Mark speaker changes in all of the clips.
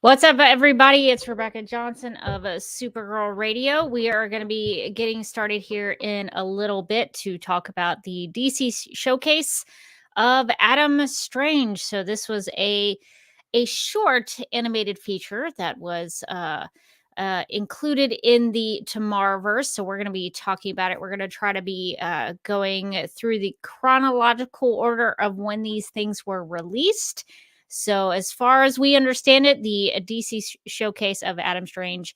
Speaker 1: What's up, everybody? It's Rebecca Johnson of Supergirl Radio. We are going to be getting started here in a little bit to talk about the DC showcase of Adam Strange. So this was a short animated feature that was included in the Tomorrowverse. So we're going to be talking about it. We're going to try to be going through the chronological order of when these things were released. So as far as we understand it, the DC showcase of Adam Strange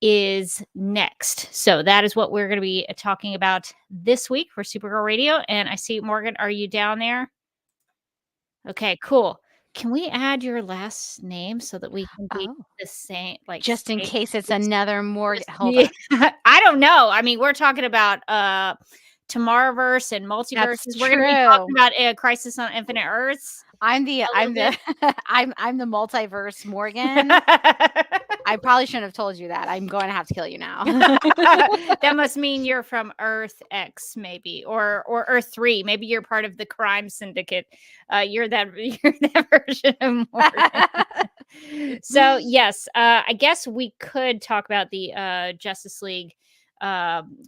Speaker 1: is next. So that is what we're going to be talking about this week for Supergirl Radio. And I see, Morgan, are you down there? Okay, cool. Can we add your last name so that we can be the same? Like,
Speaker 2: just in case it's another Morgan.
Speaker 1: Hold on. I don't know. I mean, we're talking about Tomorrowverse and multiverses. We're going to be talking about a Crisis on Infinite Earths.
Speaker 2: I'm the multiverse Morgan. I probably shouldn't have told you that. I'm going to have to kill you now.
Speaker 1: That must mean you're from Earth X, maybe, or Earth 3. Maybe you're part of the crime syndicate. You're that version of Morgan. So yes, I guess we could talk about the Justice League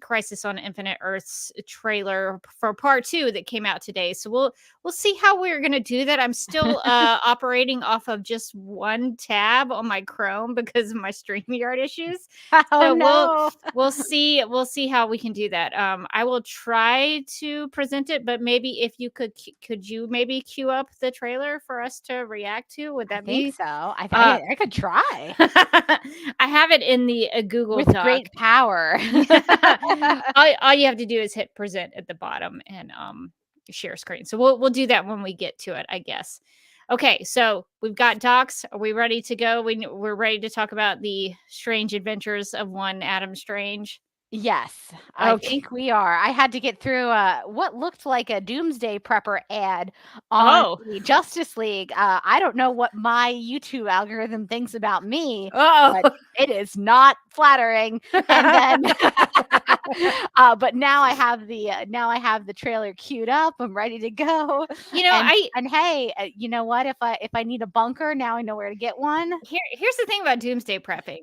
Speaker 1: Crisis on Infinite Earths trailer for part 2 that came out today. So we'll see how we're gonna do that. I'm still operating off of just one tab on my Chrome because of my StreamYard issues. So
Speaker 2: no.
Speaker 1: we'll see how we can do that. I will try to present it, but maybe if you could you maybe queue up the trailer for us to react to? Would that be
Speaker 2: so? I could try.
Speaker 1: I have it in the Google
Speaker 2: with
Speaker 1: Doc.
Speaker 2: great power.
Speaker 1: all you have to do is hit present at the bottom and share screen. So we'll do that when we get to it, I guess. Okay, so we've got docs. Are we ready to go? We're ready to talk about the strange adventures of one Adam Strange.
Speaker 2: Yes, I think we are. I had to get through what looked like a Doomsday Prepper ad on the Justice League. I don't know what my YouTube algorithm thinks about me, but it is not flattering. And then, but now I have the trailer queued up. I'm ready to go.
Speaker 1: You know,
Speaker 2: hey, you know what? If I need a bunker, now I know where to get one.
Speaker 1: Here's the thing about Doomsday Prepping.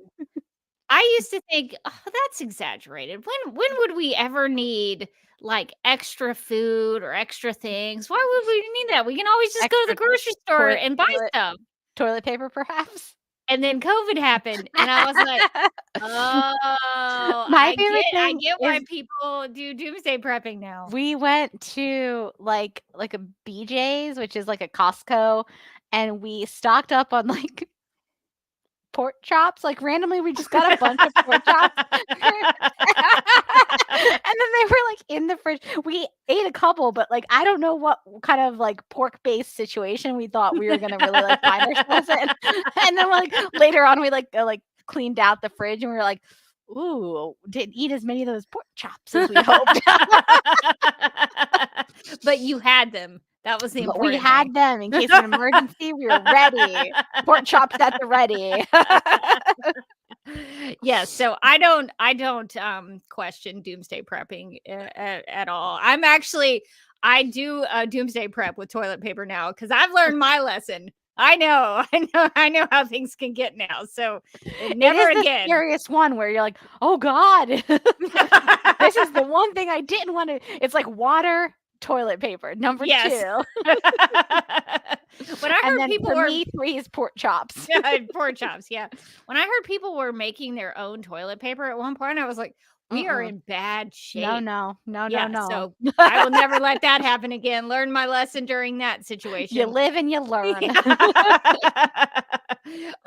Speaker 1: I used to think, that's exaggerated. When would we ever need like extra food or extra things? Why would we need that? We can always just go to the grocery store and buy stuff.
Speaker 2: Toilet paper, perhaps.
Speaker 1: And then COVID happened, and I was like, I get why people do doomsday prepping now.
Speaker 2: We went to like a BJ's, which is like a Costco, and we stocked up on like pork chops. Like randomly we just got a bunch of pork chops and then they were like in the fridge. We ate a couple, but like I don't know what kind of like pork based situation we thought we were gonna really like find ourselves in. And then like later on we like cleaned out the fridge and we were like, ooh, didn't eat as many of those pork chops as we hoped.
Speaker 1: But you had them. That was the important
Speaker 2: thing. We had them in case of an emergency. We were ready. Pork chops at the ready.
Speaker 1: Yeah, so I don't question doomsday prepping at all. I do doomsday prep with toilet paper now because I've learned my lesson. I know how things can get now. So never again.
Speaker 2: The scariest one where you're like, oh God, this is one thing I didn't want to. It's like water, toilet paper. Number 2.
Speaker 1: When I heard people
Speaker 2: for me, 3 is pork chops.
Speaker 1: Pork chops. Yeah. When I heard people were making their own toilet paper at one point, I was like, we are in bad shape.
Speaker 2: No.
Speaker 1: So I will never let that happen again. Learn my lesson during that situation.
Speaker 2: You live and you learn.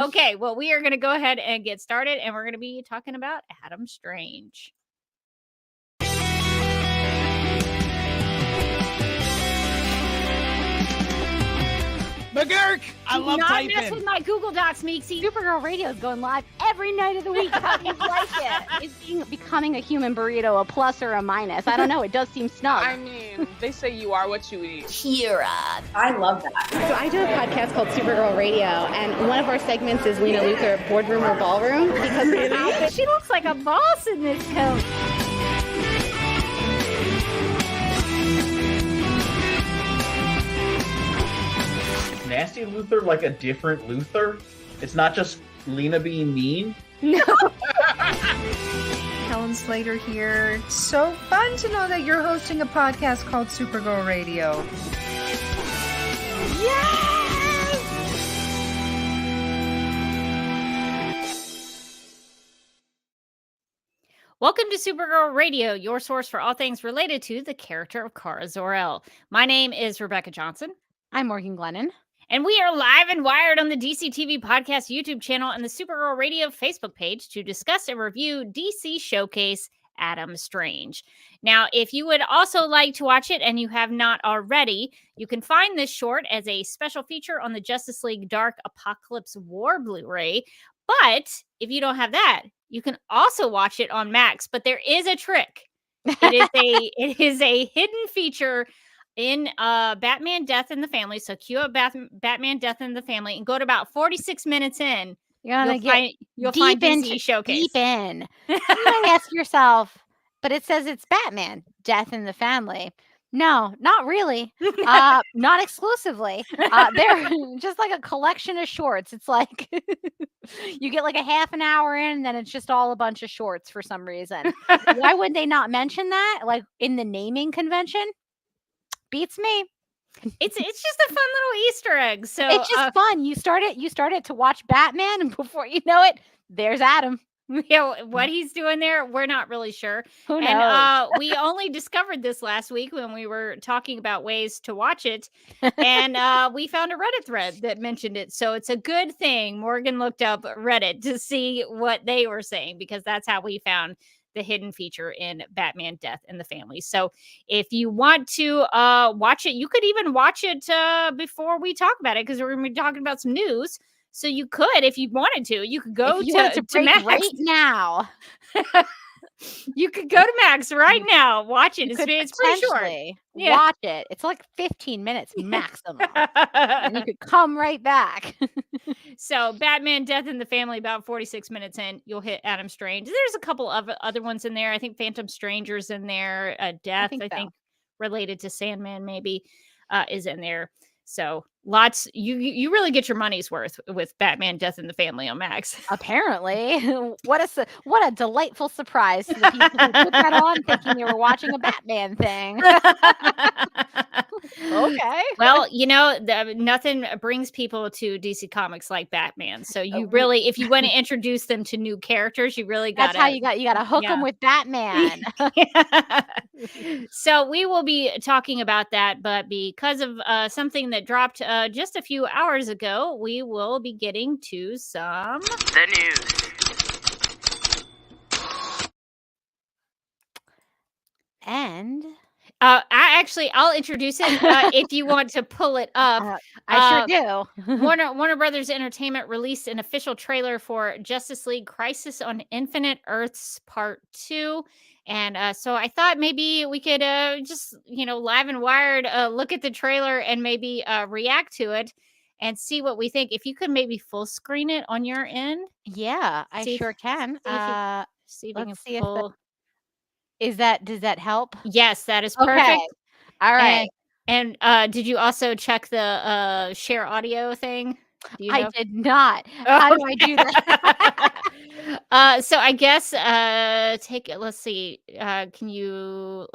Speaker 1: Okay, well, we are going to go ahead and get started, and we're going to be talking about Adam Strange.
Speaker 3: McGurk! I love typing.
Speaker 1: Not mess with my Google Docs, Meeksy.
Speaker 2: Supergirl Radio is going live every night of the week. How do you like it? Is becoming a human burrito a plus or a minus? I don't know. It does seem snug.
Speaker 4: I mean, they say you are what you eat.
Speaker 5: Kira. I love that.
Speaker 6: So I do a podcast called Supergirl Radio, and one of our segments is Lena Luthor, Boardroom or Ballroom, because
Speaker 1: she looks like a boss in this coat.
Speaker 7: Nasty Luthor like a different Luthor? It's not just Lena being mean?
Speaker 6: No.
Speaker 8: Helen Slater here. So fun to know that you're hosting a podcast called Supergirl Radio.
Speaker 1: Welcome to Supergirl Radio, your source for all things related to the character of Kara Zor-El. My name is Rebecca Johnson.
Speaker 2: I'm Morgan Glennon.
Speaker 1: And we are live and wired on the DC TV Podcast YouTube channel and the Supergirl Radio Facebook page to discuss and review DC Showcase Adam Strange. Now, if you would also like to watch it and you have not already, you can find this short as a special feature on the Justice League Dark Apocalypse War Blu-ray. But if you don't have that, you can also watch it on Max. But there is a trick. It is a hidden feature in Batman Death in the Family. So cue up Batman Death in the Family and go to about 46 minutes in. You'll find DC Showcase.
Speaker 2: Deep in. You might ask yourself, but it says it's Batman Death in the Family. No, not really. Not exclusively. They're just like a collection of shorts. It's like you get like a half an hour in, and then it's just all a bunch of shorts for some reason. Why would they not mention that? Like in the naming convention? Beats me.
Speaker 1: It's just a fun little Easter egg. So
Speaker 2: it's just fun. You start it to watch Batman, and before you know it, there's Adam.
Speaker 1: What he's doing there, we're not really sure.
Speaker 2: Who knows?
Speaker 1: And we only discovered this last week when we were talking about ways to watch it, and we found a Reddit thread that mentioned it. So it's a good thing Morgan looked up Reddit to see what they were saying, because that's how we found the hidden feature in Batman Death in the Family. So if you want to watch it, you could even watch it before we talk about it, because we're going to be talking about some news. So you could, if you wanted to, you could go to Max
Speaker 2: right now.
Speaker 1: You could go to Max right now. Watch it. It's pretty short.
Speaker 2: Yeah. Watch it. It's like 15 minutes maximum. And you could come right back.
Speaker 1: So Batman Death in the Family, about 46 minutes in, you'll hit Adam Strange. There's a couple of other ones in there. I think Phantom Stranger's in there. Death, I think related to Sandman maybe, is in there. So lots, you really get your money's worth with Batman Death in the Family on Max.
Speaker 2: Apparently. What a delightful surprise to the people who put that on thinking they were watching a Batman thing. Okay.
Speaker 1: Well, nothing brings people to DC Comics like Batman. So you really, if you want to introduce them to new characters, you really got
Speaker 2: That's how you got to hook them with Batman.
Speaker 1: So we will be talking about that, but because of something that dropped just a few hours ago, we will be getting to the
Speaker 2: news. And
Speaker 1: I'll introduce it if you want to pull it up.
Speaker 2: I sure do.
Speaker 1: Warner Brothers Entertainment released an official trailer for Justice League Crisis on Infinite Earths Part 2. And so I thought maybe we could just, live and wired, look at the trailer and maybe react to it and see what we think. If you could maybe full screen it on your end.
Speaker 2: Yeah, I sure can.
Speaker 1: See if we can pull.
Speaker 2: Does that help?
Speaker 1: Yes, that is perfect.
Speaker 2: Okay. All right.
Speaker 1: And did you also check the share audio thing? Do you
Speaker 2: I
Speaker 1: know?
Speaker 2: did not. How do I do that?
Speaker 1: So I guess let's see. Can you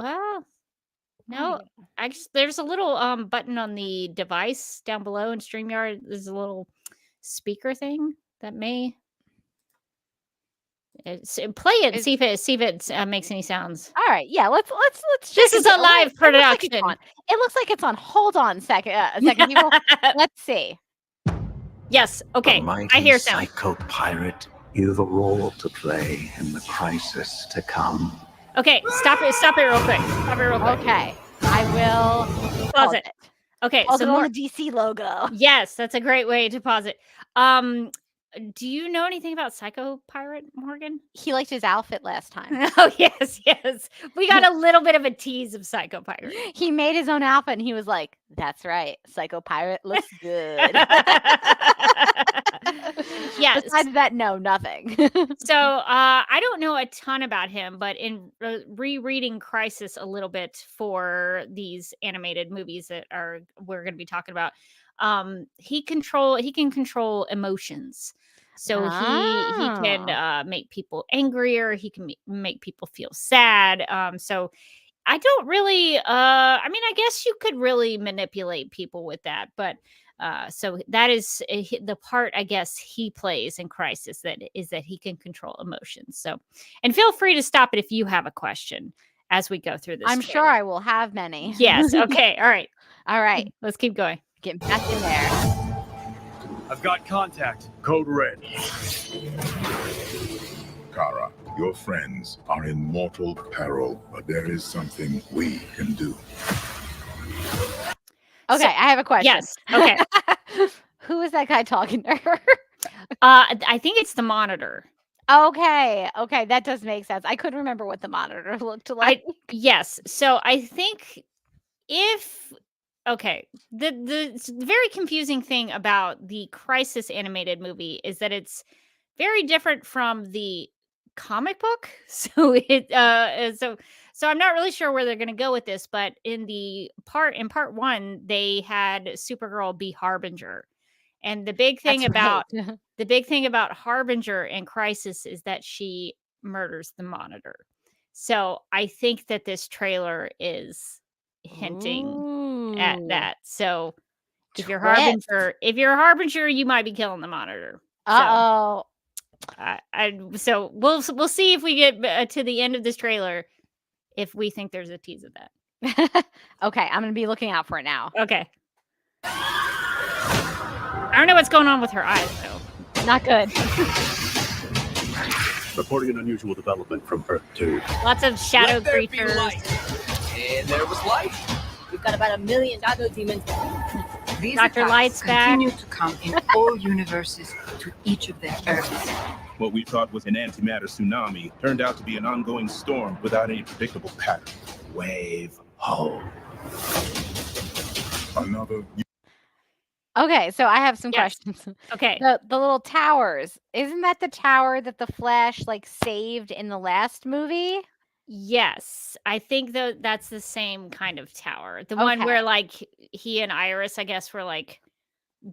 Speaker 1: no, there's a little button on the device down below in StreamYard. There's a little speaker thing that may play it and see if it makes any sounds.
Speaker 2: All right, yeah, let's check.
Speaker 1: This is a live production.
Speaker 2: It looks like it's on. Hold on a second, people. Let's see.
Speaker 1: Yes. Okay. I hear sound.
Speaker 9: Psycho pirate, you've a role to play in the crisis to come.
Speaker 1: Okay, stop it real quick.
Speaker 2: Okay, I will
Speaker 1: pause it. Okay,
Speaker 2: so more the DC logo.
Speaker 1: Yes, that's a great way to pause it. Do you know anything about Psycho Pirate, Morgan?
Speaker 2: He liked his outfit last time.
Speaker 1: Oh, yes. We got a little bit of a tease of Psycho Pirate.
Speaker 2: He made his own outfit and he was like, that's right, Psycho Pirate looks good. Yes. Besides that, no, nothing.
Speaker 1: So I don't know a ton about him, but in rereading Crisis a little bit for these animated movies that we're going to be talking about, he can control emotions. So he can make people angrier. He can make people feel sad. So I don't really. I mean, I guess you could really manipulate people with that, but so that is the part I guess he plays in Crisis. That he can control emotions. So, and feel free to stop it if you have a question as we go through this.
Speaker 2: I'm sure I will have many.
Speaker 1: Yes. Okay. All right.
Speaker 2: Mm.
Speaker 1: Let's keep going.
Speaker 2: Getting back in there.
Speaker 3: I've got contact. Code red.
Speaker 10: Kara, your friends are in mortal peril, but there is something we can do.
Speaker 2: Okay, I have a question.
Speaker 1: Yes. Okay.
Speaker 2: Who is that guy talking to her?
Speaker 1: I think it's the Monitor.
Speaker 2: Okay, that does make sense. I couldn't remember what the Monitor looked like.
Speaker 1: Yes. So I think the very confusing thing about the Crisis animated movie is that it's very different from the comic book. So so I'm not really sure where they're going to go with this, but in part 1 they had Supergirl be Harbinger. And the big thing about Harbinger and Crisis is that she murders the Monitor. So I think that this trailer is hinting at that. So if you're Harbinger, you might be killing the Monitor. So we'll see if we get to the end of this trailer if we think there's a tease of that.
Speaker 2: Okay, I'm gonna be looking out for it now.
Speaker 1: Okay. I don't know what's going on with her eyes though.
Speaker 2: Not good.
Speaker 9: Reporting an unusual development from Earth 2.
Speaker 1: Lots of shadow creatures.
Speaker 3: And there was light.
Speaker 5: We've got about 1 million shadow demons.
Speaker 11: These
Speaker 1: Dr. Light's back.
Speaker 11: continue to come in all universes to each of their Earths.
Speaker 12: What we thought was an antimatter tsunami turned out to be an ongoing storm without any predictable pattern. Wave ho.
Speaker 10: Another.
Speaker 2: Okay, so I have some questions.
Speaker 1: Okay.
Speaker 2: The little towers. Isn't that the tower that the Flash saved in the last movie?
Speaker 1: Yes, I think that's the same kind of tower. The one where he and Iris, I guess, were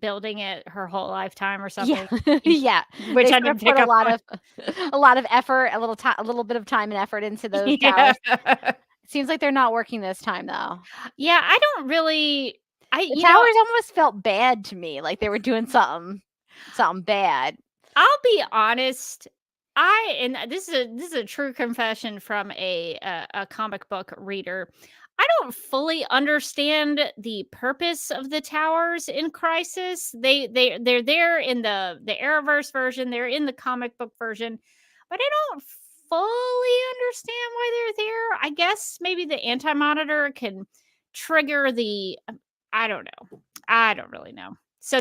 Speaker 1: building it her whole lifetime or something.
Speaker 2: Yeah.
Speaker 1: Which
Speaker 2: They
Speaker 1: I didn't
Speaker 2: put
Speaker 1: pick up
Speaker 2: a lot of effort, a little bit of time and effort into those towers. Seems like they're not working this time though.
Speaker 1: Yeah, I don't really.
Speaker 2: The towers almost felt bad to me, like they were doing something bad.
Speaker 1: I'll be honest. And this is a true confession from a comic book reader. I don't fully understand the purpose of the towers in Crisis. They're there in the Arrowverse version. They're in the comic book version, but I don't fully understand why they're there. I guess maybe the Anti-Monitor can trigger the. I don't know. I don't really know. So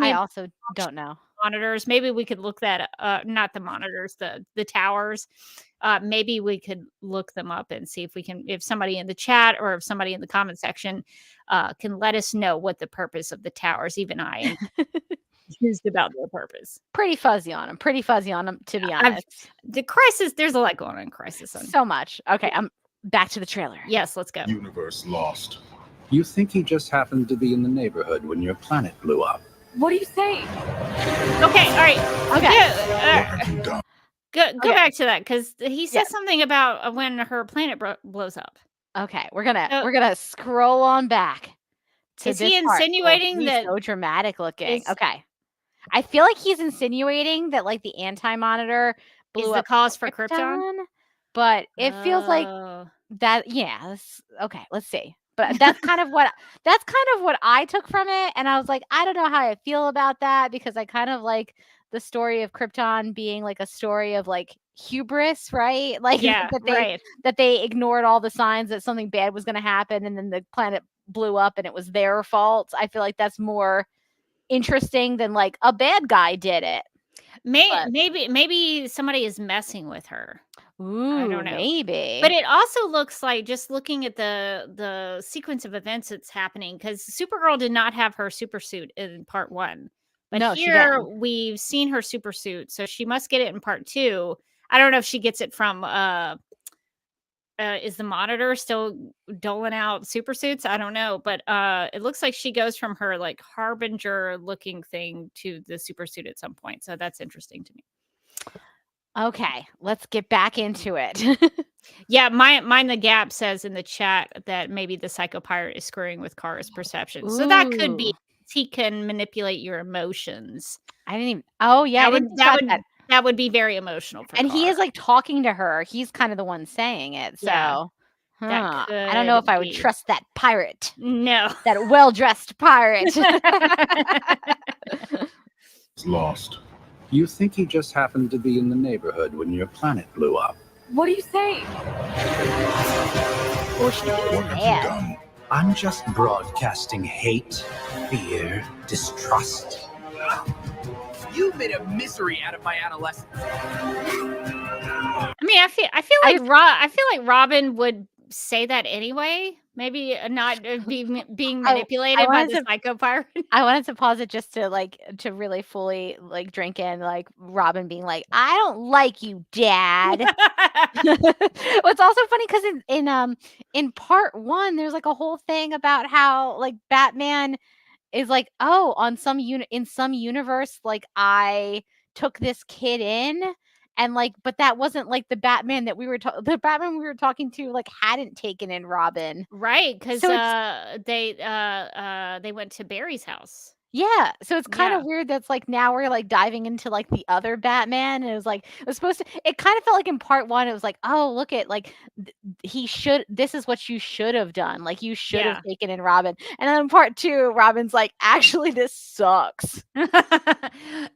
Speaker 2: I also don't know.
Speaker 1: Monitors. Maybe we could look that not the monitors, the towers. Maybe we could look them up and see if somebody in the chat or if somebody in the comment section can let us know what the purpose of the towers. Even I am confused about their purpose.
Speaker 2: Pretty fuzzy on them, to be honest.
Speaker 1: The Crisis, there's a lot going on in Crisis.
Speaker 2: So much. Okay, I'm back to the trailer.
Speaker 1: Yes, let's go.
Speaker 10: Universe lost.
Speaker 9: You think he just happened to be in the neighborhood when your planet blew up?
Speaker 5: What do you say?
Speaker 1: Okay, all right.
Speaker 2: Okay.
Speaker 1: Yeah, go back to that because he says something about when her planet blows up.
Speaker 2: Okay, we're gonna scroll on back to
Speaker 1: Is
Speaker 2: this
Speaker 1: he
Speaker 2: part.
Speaker 1: insinuating
Speaker 2: He's
Speaker 1: that
Speaker 2: so dramatic looking? Okay, I feel like he's insinuating that like the anti-monitor blew
Speaker 1: is the
Speaker 2: up
Speaker 1: cause for Krypton?
Speaker 2: But it feels like that. Yeah. Okay. Let's see. But that's kind of what I took from it, and I was like, I don't know how I feel about that because I kind of like the story of Krypton being like a story of like hubris, right? Like that they ignored all the signs that something bad was going to happen, and then the planet blew up, and it was their fault. I feel like that's more interesting than like a bad guy did it.
Speaker 1: Maybe somebody is messing with her.
Speaker 2: Ooh,
Speaker 1: I don't know.
Speaker 2: Maybe.
Speaker 1: But it also looks like, just looking at the sequence of events that's happening, because Supergirl did not have her supersuit in part 1. But
Speaker 2: no,
Speaker 1: here we've seen her supersuit, so she must get it in part 2. I don't know if she gets it from is the Monitor still doling out supersuits? I don't know, but it looks like she goes from her like Harbinger looking thing to the supersuit at some point. So that's interesting to me.
Speaker 2: Okay, let's get back into it.
Speaker 1: Yeah, Mind the Gap says in the chat that maybe the Psycho Pirate is screwing with Kara's perception. So that could be he can manipulate your emotions.
Speaker 2: I didn't even. Oh yeah,
Speaker 1: that would be very emotional for
Speaker 2: and
Speaker 1: Kara.
Speaker 2: he is like talking to her. He's kind of the one saying it. So
Speaker 1: yeah,
Speaker 2: I don't know if I would trust that pirate.
Speaker 1: No,
Speaker 2: that well-dressed pirate.
Speaker 10: It's lost.
Speaker 9: You think he just happened to be in the neighborhood when your planet blew up?
Speaker 5: What do you say?
Speaker 2: What have you done?
Speaker 9: I'm just broadcasting hate, fear, distrust.
Speaker 3: You made a misery out of my adolescence.
Speaker 1: I mean, I feel like Robin would say that anyway. Maybe not being manipulated by the Psycho Pirate.
Speaker 2: I wanted to pause it just to really fully like drink in like Robin being like, I don't like you, Dad. What's also funny because in part 1 there's like a whole thing about how like Batman is like, oh, in some universe, like I took this kid in, and like, but that wasn't like the Batman that the Batman we were talking to like hadn't taken in Robin,
Speaker 1: right? Because they went to Barry's house.
Speaker 2: Yeah, so it's kind of weird that's like now we're like diving into like the other Batman, and it was supposed to. It kind of felt like in part 1 it was like, oh, look at like this is what you should have done, like you should have taken in Robin, and then in part 2 Robin's like, actually this sucks.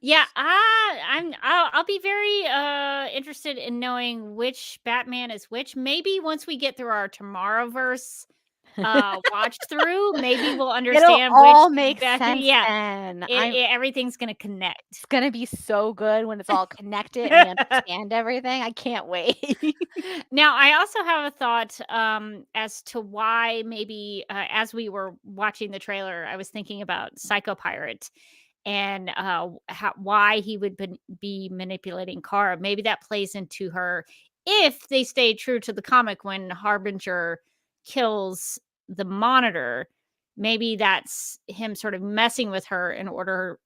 Speaker 1: Yeah, I'll be very interested in knowing which Batman is which. Maybe once we get through our Tomorrowverse watch through, maybe we'll understand.
Speaker 2: It'll all make sense.
Speaker 1: Yeah, everything's gonna connect.
Speaker 2: It's gonna be so good when it's all connected and we understand everything. I can't wait.
Speaker 1: Now, I also have a thought as to why maybe as we were watching the trailer, I was thinking about Psycho Pirate and why he would be manipulating Kara. Maybe that plays into her, if they stay true to the comic, when Harbinger kills the Monitor, maybe that's him sort of messing with her in order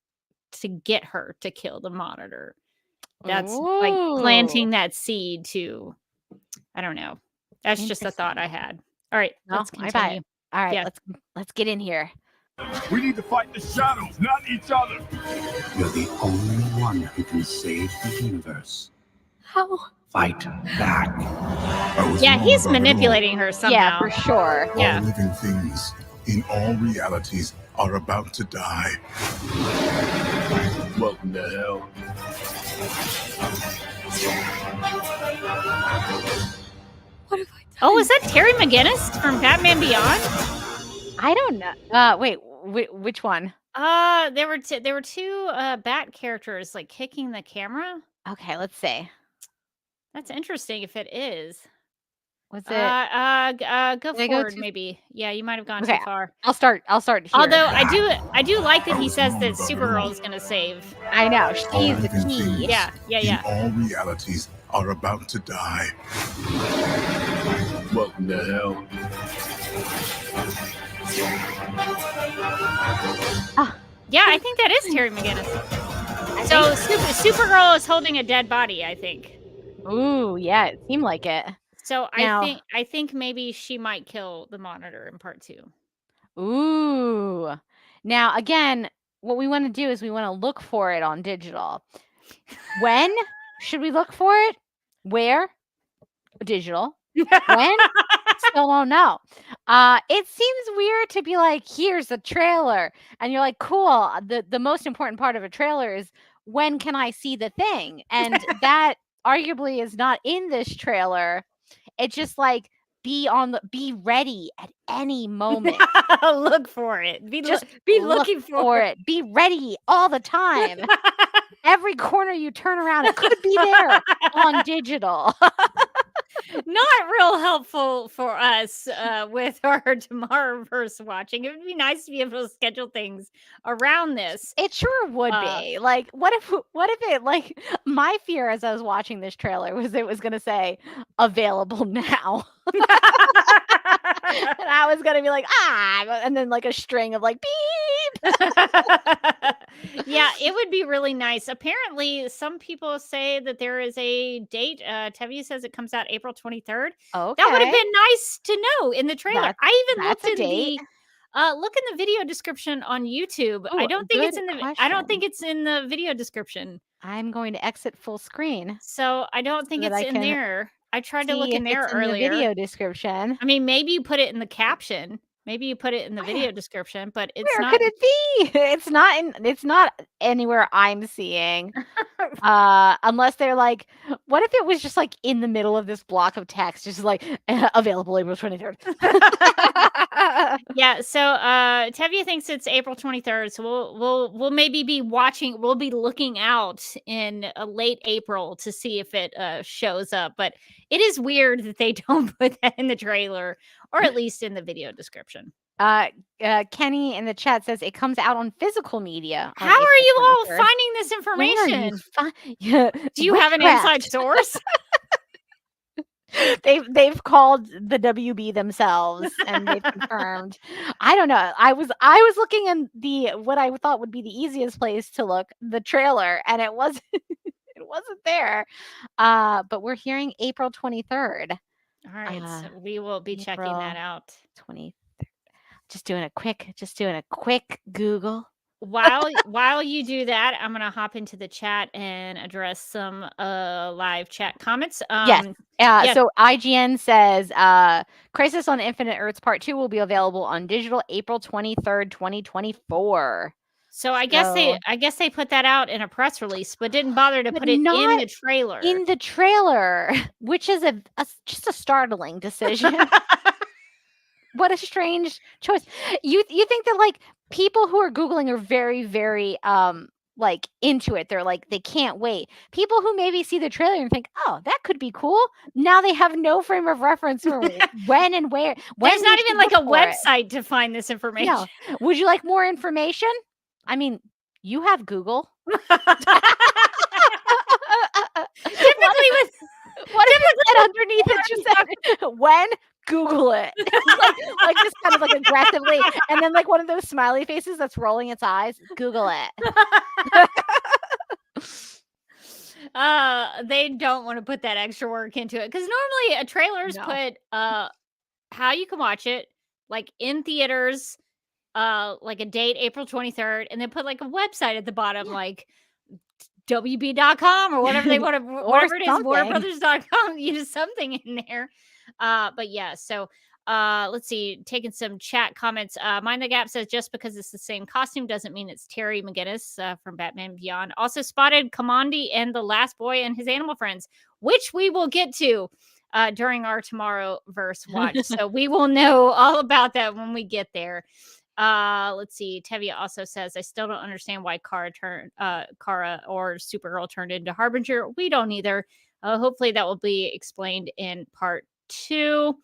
Speaker 1: to get her to kill the Monitor. That's like planting that seed to, I don't know. That's just a thought I had. All right, let's continue.
Speaker 2: All right, let's get in here.
Speaker 10: We need to fight the shadows, not each other.
Speaker 9: You're the only one who can save the universe.
Speaker 5: How?
Speaker 9: Fight back.
Speaker 1: Yeah, he's manipulating her somehow.
Speaker 2: Yeah, for sure.
Speaker 1: Yeah.
Speaker 10: All living things in all realities are about to die.
Speaker 12: Welcome to hell.
Speaker 5: What have I done?
Speaker 1: Oh, is that Terry McGinnis from Batman Beyond?
Speaker 2: I don't know. Wait, which one?
Speaker 1: There were two Bat characters like kicking the camera.
Speaker 2: Okay, let's see.
Speaker 1: That's interesting if it is.
Speaker 2: Was it?
Speaker 1: Go forward, maybe. Yeah, you might have gone too far.
Speaker 2: I'll start here.
Speaker 1: Although I do like that he says that Supergirl is going to save.
Speaker 2: I know, she's the key.
Speaker 1: Yeah.
Speaker 10: In all realities are about to die.
Speaker 12: Welcome to hell.
Speaker 1: Yeah, I think that is Terry McGinnis. So Supergirl is holding a dead body, I think.
Speaker 2: Ooh, yeah, it seemed like it.
Speaker 1: So
Speaker 2: Now,
Speaker 1: I think maybe she might kill the Monitor in part 2.
Speaker 2: Ooh. Now, again, what we want to do is we want to look for it on digital. When should we look for it? Where? Digital. When? Still don't know. It seems weird to be like, here's a trailer. And you're like, cool. The most important part of a trailer is when can I see the thing? And that arguably is not in this trailer. It's just like, be ready at any moment.
Speaker 1: Look for it. Be looking for it.
Speaker 2: Be ready all the time. Every corner you turn around, it could be there on digital.
Speaker 1: Not real helpful for us with our Tomorrowverse watching. It would be nice to be able to schedule things around this.
Speaker 2: It sure would be. Like, what if it, like, my fear as I was watching this trailer was it was going to say available now. And I was going to be like, and then like a string of like beep.
Speaker 1: Yeah, it would be really nice. Apparently, some people say that there is a date. Tevye says it comes out April 23rd.
Speaker 2: Okay.
Speaker 1: That would have been nice to know in the trailer. I even looked
Speaker 2: that's a
Speaker 1: in
Speaker 2: date.
Speaker 1: look in the video description on YouTube.
Speaker 2: Ooh,
Speaker 1: I don't think it's
Speaker 2: good
Speaker 1: in the
Speaker 2: question.
Speaker 1: I don't think it's in the video description.
Speaker 2: I'm going to exit full screen.
Speaker 1: So I don't think
Speaker 2: that
Speaker 1: it's
Speaker 2: I
Speaker 1: in
Speaker 2: can
Speaker 1: there. I tried to look
Speaker 2: see
Speaker 1: in
Speaker 2: if
Speaker 1: there
Speaker 2: it's in
Speaker 1: earlier.
Speaker 2: the video description.
Speaker 1: I mean, maybe you put it in the caption. Maybe you put it in the video description, but it's
Speaker 2: Where
Speaker 1: not.
Speaker 2: could it be? It's not anywhere I'm seeing. Unless they're like, what if it was just like in the middle of this block of text, just like available April 23rd.
Speaker 1: Yeah, so Tevye thinks it's April 23rd, so we'll maybe be watching. We'll be looking out in late April to see if it shows up. But it is weird that they don't put that in the trailer, or at least in the video description.
Speaker 2: Kenny in the chat says it comes out on physical media.
Speaker 1: How are you all finding this information? Do you have an inside source?
Speaker 2: They've called the WB themselves and they've confirmed. I don't know. I was looking in what I thought would be the easiest place to look, the trailer, and it wasn't there. But we're hearing April 23rd.
Speaker 1: All right, so we will be checking that out.
Speaker 2: 23rd. Just doing a quick Google.
Speaker 1: While you do that, I'm gonna hop into the chat and address some live chat comments.
Speaker 2: Yes. So IGN says Crisis on Infinite Earths Part 2 will be available on digital April 23rd, 2024.
Speaker 1: So I guess they put that out in a press release, but didn't bother to put it in the trailer.
Speaker 2: In the trailer, which is just a startling decision. What a strange choice. You think that like people who are Googling are very, very like into it. They're like, they can't wait. People who maybe see the trailer and think, oh, that could be cool. Now they have no frame of reference for when and where.
Speaker 1: There's not even like a website to find this information.
Speaker 2: No. Would you like more information? I mean, you have Google. What if it said underneath it just said when? Google it. like just kind of like aggressively, and then like one of those smiley faces that's rolling its eyes. Google it.
Speaker 1: They don't want to put that extra work into it because normally a trailer's put how you can watch it, like in theaters, like a date April 23rd, and then put like a website at the bottom, like WB.com or whatever they want to, whatever it is, WarnerBrothers.com, something in there. But yeah, so let's see, taking some chat comments. Mind the Gap says just because it's the same costume doesn't mean it's Terry McGinnis from Batman Beyond. Also spotted Kamandi and the Last Boy and his animal friends, which we will get to during our Tomorrowverse watch. So we will know all about that when we get there. Let's see. Tevye also says, I still don't understand why Kara or Supergirl turned into Harbinger. We don't either. Hopefully that will be explained in part 2.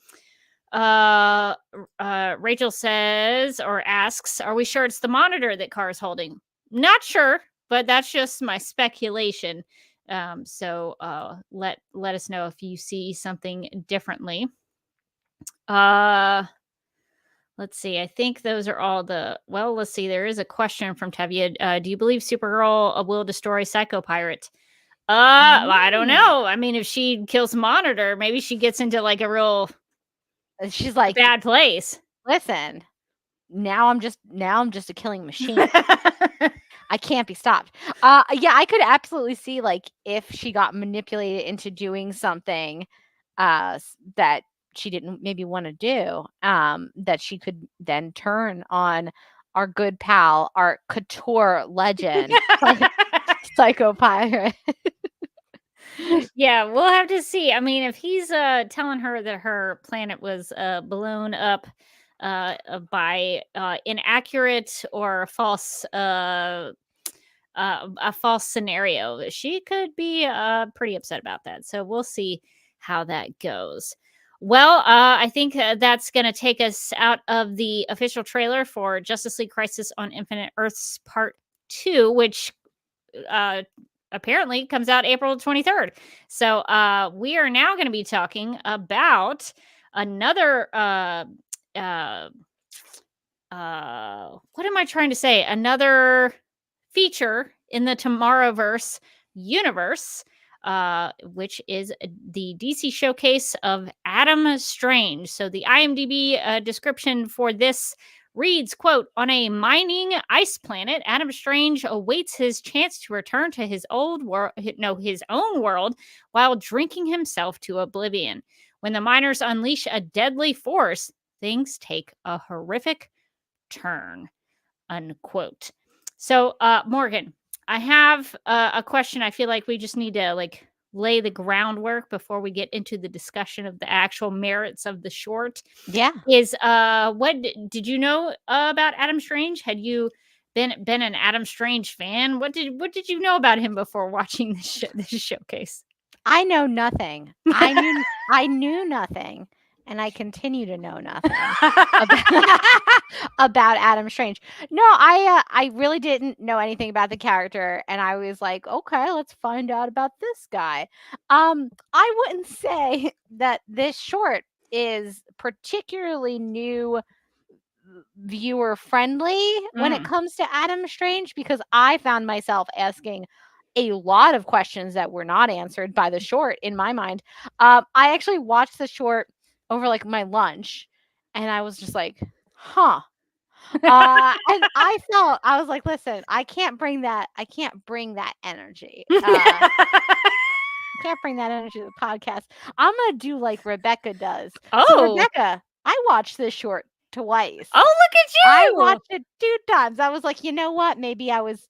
Speaker 1: Rachel says or asks, are we sure it's the monitor that Kara's holding? Not sure, but that's just my speculation. So let us know if you see something differently. Let's see. I think those are all the. Well, let's see. There is a question from Tevye. Do you believe Supergirl will destroy Psycho Pirate? I don't know. I mean, if she kills Monitor, maybe she gets into like a real.
Speaker 2: She's like
Speaker 1: bad place.
Speaker 2: Listen, now I'm just a killing machine. I can't be stopped. Yeah, I could absolutely see like if she got manipulated into doing something that she didn't maybe want to do, that she could then turn on our good pal, our couture legend, Psycho Pirate.
Speaker 1: Yeah, we'll have to see. I mean, if he's telling her that her planet was blown up by inaccurate or a false scenario, she could be pretty upset about that. So we'll see how that goes. Well, I think that's going to take us out of the official trailer for Justice League Crisis on Infinite Earths Part 2, which apparently comes out April 23rd. So we are now going to be talking about another what am I trying to say? Another feature in the Tomorrowverse universe, which is the DC showcase of Adam Strange. So the IMDb description for this reads, quote, on a mining ice planet, Adam Strange awaits his chance to return to his own world while drinking himself to oblivion. When the miners unleash a deadly force, things take a horrific turn, unquote. So, Morgan, I have a question. I feel like we just need to lay the groundwork before we get into the discussion of the actual merits of the short.
Speaker 2: Yeah.
Speaker 1: Is what did you know about Adam Strange? Had you been an Adam Strange fan? What did you know about him before watching this showcase?
Speaker 2: I know nothing. I knew nothing, and I continue to know nothing about Adam Strange. No, I really didn't know anything about the character, and I was like, okay, let's find out about this guy. I wouldn't say that this short is particularly new viewer friendly when it comes to Adam Strange, because I found myself asking a lot of questions that were not answered by the short in my mind. I actually watched the short over like my lunch, and I was just like, huh. And I was like, listen, I can't bring that energy. Can't bring that energy to the podcast. I'm gonna do like Rebecca does. So Rebecca, I watched this short twice.
Speaker 1: Oh, look at you!
Speaker 2: I watched it 2 times. I was like, you know what? Maybe I was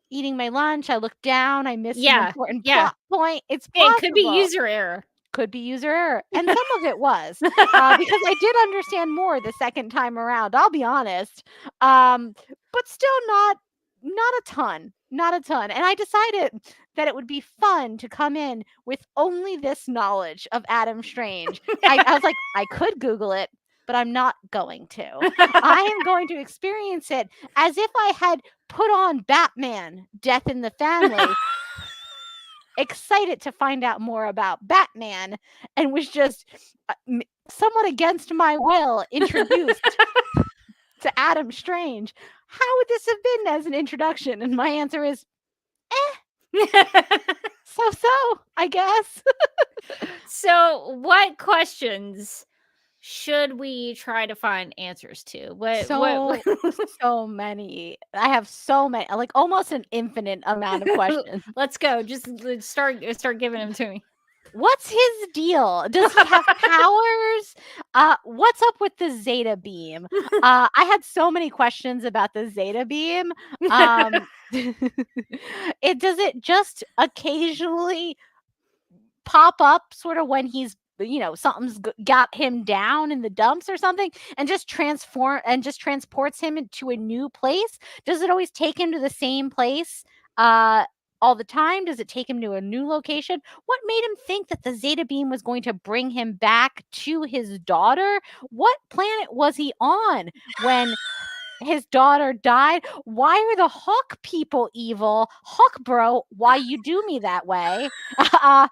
Speaker 2: eating my lunch. I looked down. I missed an important plot point. It's possible.
Speaker 1: It could be user error.
Speaker 2: Could be user error. And some of it was. Because I did understand more the second time around. I'll be honest. But still not a ton. Not a ton. And I decided that it would be fun to come in with only this knowledge of Adam Strange. I was like, I could Google it, but I'm not going to. I am going to experience it as if I had put on Batman, Death in the Family, excited to find out more about Batman, and was just somewhat against my will introduced to Adam Strange. How would this have been as an introduction? And my answer is, so, I guess.
Speaker 1: So what questions should we try to find answers to?
Speaker 2: So many. I have so many, like almost an infinite amount of questions.
Speaker 1: Let's go. Just start giving them to me.
Speaker 2: What's his deal? Does he have powers? What's up with the Zeta beam? I had so many questions about the Zeta beam. Does it just occasionally pop up sort of when he's, something's got him down in the dumps or something, and just transports him into a new place? Does it always take him to the same place all the time? Does it take him to a new location? What made him think that the Zeta beam was going to bring him back to his daughter? What planet was he on when his daughter died? Why are the Hawk people evil? Hawk bro, why you do me that way? I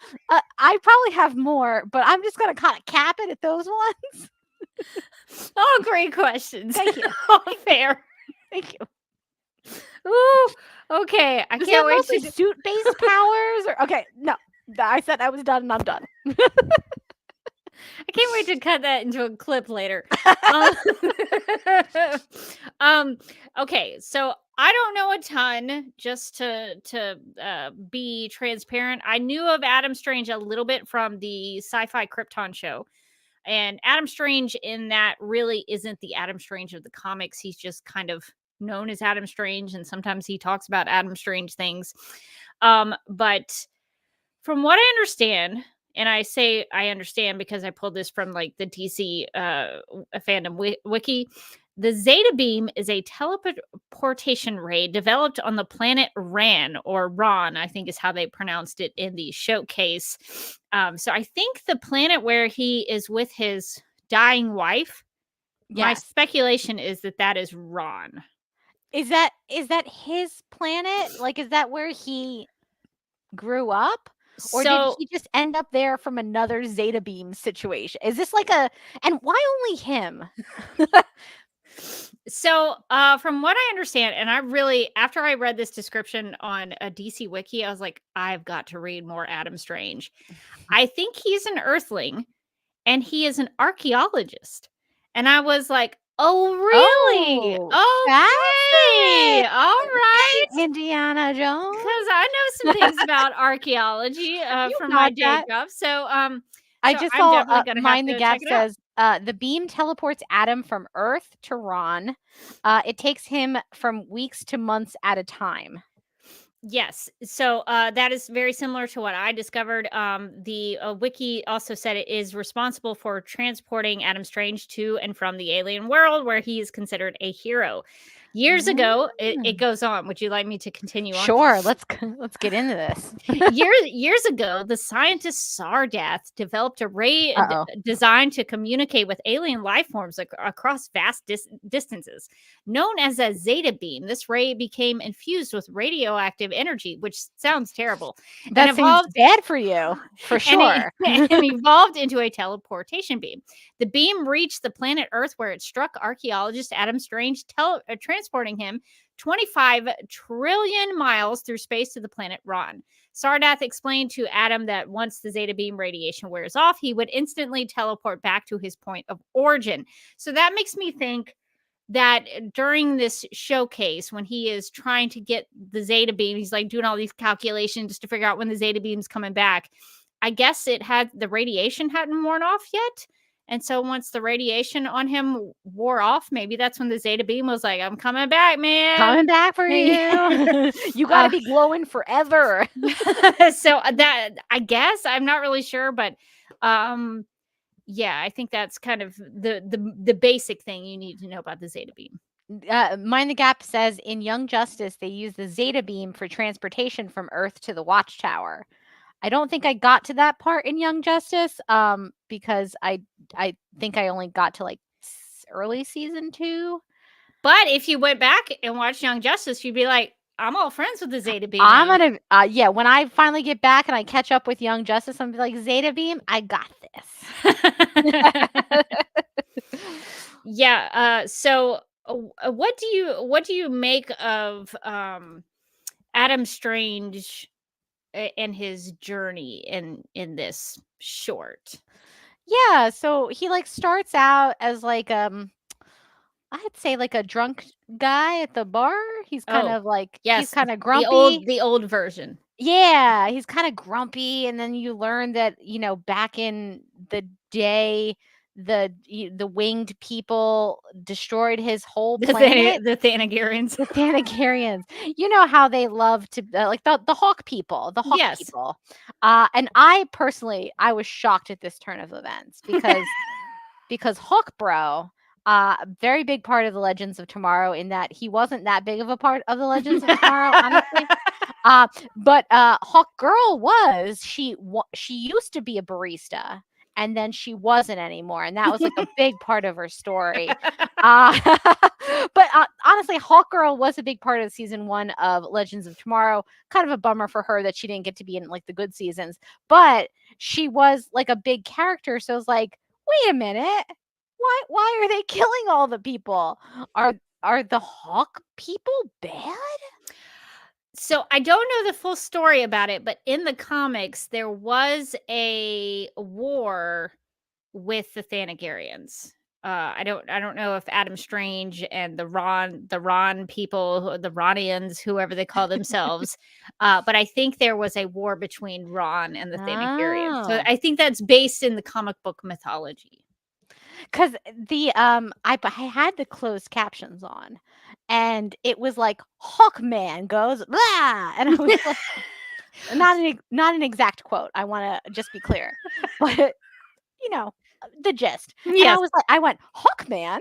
Speaker 2: probably have more, but I'm just going to kind of cap it at those ones.
Speaker 1: All great questions.
Speaker 2: Thank you.
Speaker 1: All fair.
Speaker 2: Thank you.
Speaker 1: Ooh, okay. I
Speaker 2: Does he
Speaker 1: can't
Speaker 2: have
Speaker 1: wait
Speaker 2: mostly
Speaker 1: to.
Speaker 2: suit-based powers? Or okay, no. I said I was done, and I'm done.
Speaker 1: I can't wait to cut that into a clip later. Okay, so I don't know a ton. Just to be transparent, I knew of Adam Strange a little bit from the Sci-Fi Krypton show, and Adam Strange in that really isn't the Adam Strange of the comics. He's just kind of known as Adam Strange, and sometimes he talks about Adam Strange things. But from what I understand, and I say I understand because I pulled this from like the DC fandom wiki. The Zeta Beam is a teleportation ray developed on the planet Ran, or Ron, I think is how they pronounced it in the showcase. So I think the planet where he is with his dying wife. Yes. My speculation is that is Ron.
Speaker 2: Is that his planet? Like, is that where he grew up? Or did he just end up there from another Zeta Beam situation? Is this like and why only him?
Speaker 1: So, from what I understand, and I really, after I read this description on a DC wiki, I was like, I've got to read more Adam Strange. I think he's an Earthling, and he is an archaeologist. And I was like, oh, really? Okay. All right.
Speaker 2: Indiana Jones.
Speaker 1: Because I know some things about archaeology from my day job. So,
Speaker 2: I just saw Mind the Gap says the beam teleports Adam from Earth to Ron. It takes him from weeks to months at a time.
Speaker 1: Yes. So that is very similar to what I discovered. The wiki also said it is responsible for transporting Adam Strange to and from the alien world, where he is considered a hero. Years ago, it goes on. Would you like me to continue on?
Speaker 2: Sure. Let's get into this.
Speaker 1: Years ago, the scientist Sardath developed a ray designed to communicate with alien life forms across vast distances. Known as a Zeta Beam, this ray became infused with radioactive energy, which sounds terrible.
Speaker 2: That seems bad for you, for sure.
Speaker 1: And evolved into a teleportation beam. The beam reached the planet Earth, where it struck archaeologist Adam Strange, transporting him 25 trillion miles through space to the planet Ron. Sardath explained to Adam that once the Zeta Beam radiation wears off, he would instantly teleport back to his point of origin. So that makes me think that during this showcase, when he is trying to get the Zeta Beam, he's like doing all these calculations to figure out when the Zeta Beam's coming back. I guess the radiation hadn't worn off yet. And so once the radiation on him wore off, maybe that's when the Zeta Beam was like, I'm coming back, man.
Speaker 2: Coming back for you. You got to be glowing forever.
Speaker 1: So that, I guess, I'm not really sure, but yeah, I think that's kind of the basic thing you need to know about the Zeta Beam.
Speaker 2: Mind the Gap says in Young Justice, they use the Zeta Beam for transportation from Earth to the Watchtower. I don't think I got to that part in Young Justice because I think I only got to like early season 2.
Speaker 1: But if you went back and watched Young Justice, you'd be like, I'm all friends with the Zeta Beam.
Speaker 2: I'm going to, when I finally get back and I catch up with Young Justice, I'm like, Zeta Beam, I got this.
Speaker 1: Yeah. So what do you make of Adam Strange and his journey in this short?
Speaker 2: Yeah, so he like starts out as like I'd say like a drunk guy at the bar. He's kind of like he's kind of grumpy.
Speaker 1: The old version.
Speaker 2: Yeah, he's kind of grumpy, and then you learn that, back in the day, the winged people destroyed his whole planet.
Speaker 1: The Thanagarians.
Speaker 2: The Thanagarians. You know how they love to like the Hawk people. The Hawk people. And I personally, I was shocked at this turn of events because Hawk Bro, very big part of the Legends of Tomorrow, in that he wasn't that big of a part of the Legends of Tomorrow, honestly. But Hawk Girl was. She used to be a barista, and then she wasn't anymore, and that was like a big part of her story. But honestly, Hawkgirl was a big part of season 1 of Legends of Tomorrow. Kind of a bummer for her that she didn't get to be in like the good seasons, but she was like a big character. So I was like, wait a minute, Why are they killing all the people? Are the Hawk people bad?
Speaker 1: So I don't know the full story about it, but in the comics there was a war with the Thanagarians. I don't know if Adam Strange and the Ron people, the Ronians, whoever they call themselves, but I think there was a war between Ron and the Thanagarians. So
Speaker 2: Oh.
Speaker 1: I think that's based in the comic book mythology.
Speaker 2: Because I had the closed captions on, and it was like Hawkman goes blah, and I was like, not an exact quote. I want to just be clear, but the gist. And
Speaker 1: Yes.
Speaker 2: I went Hawkman.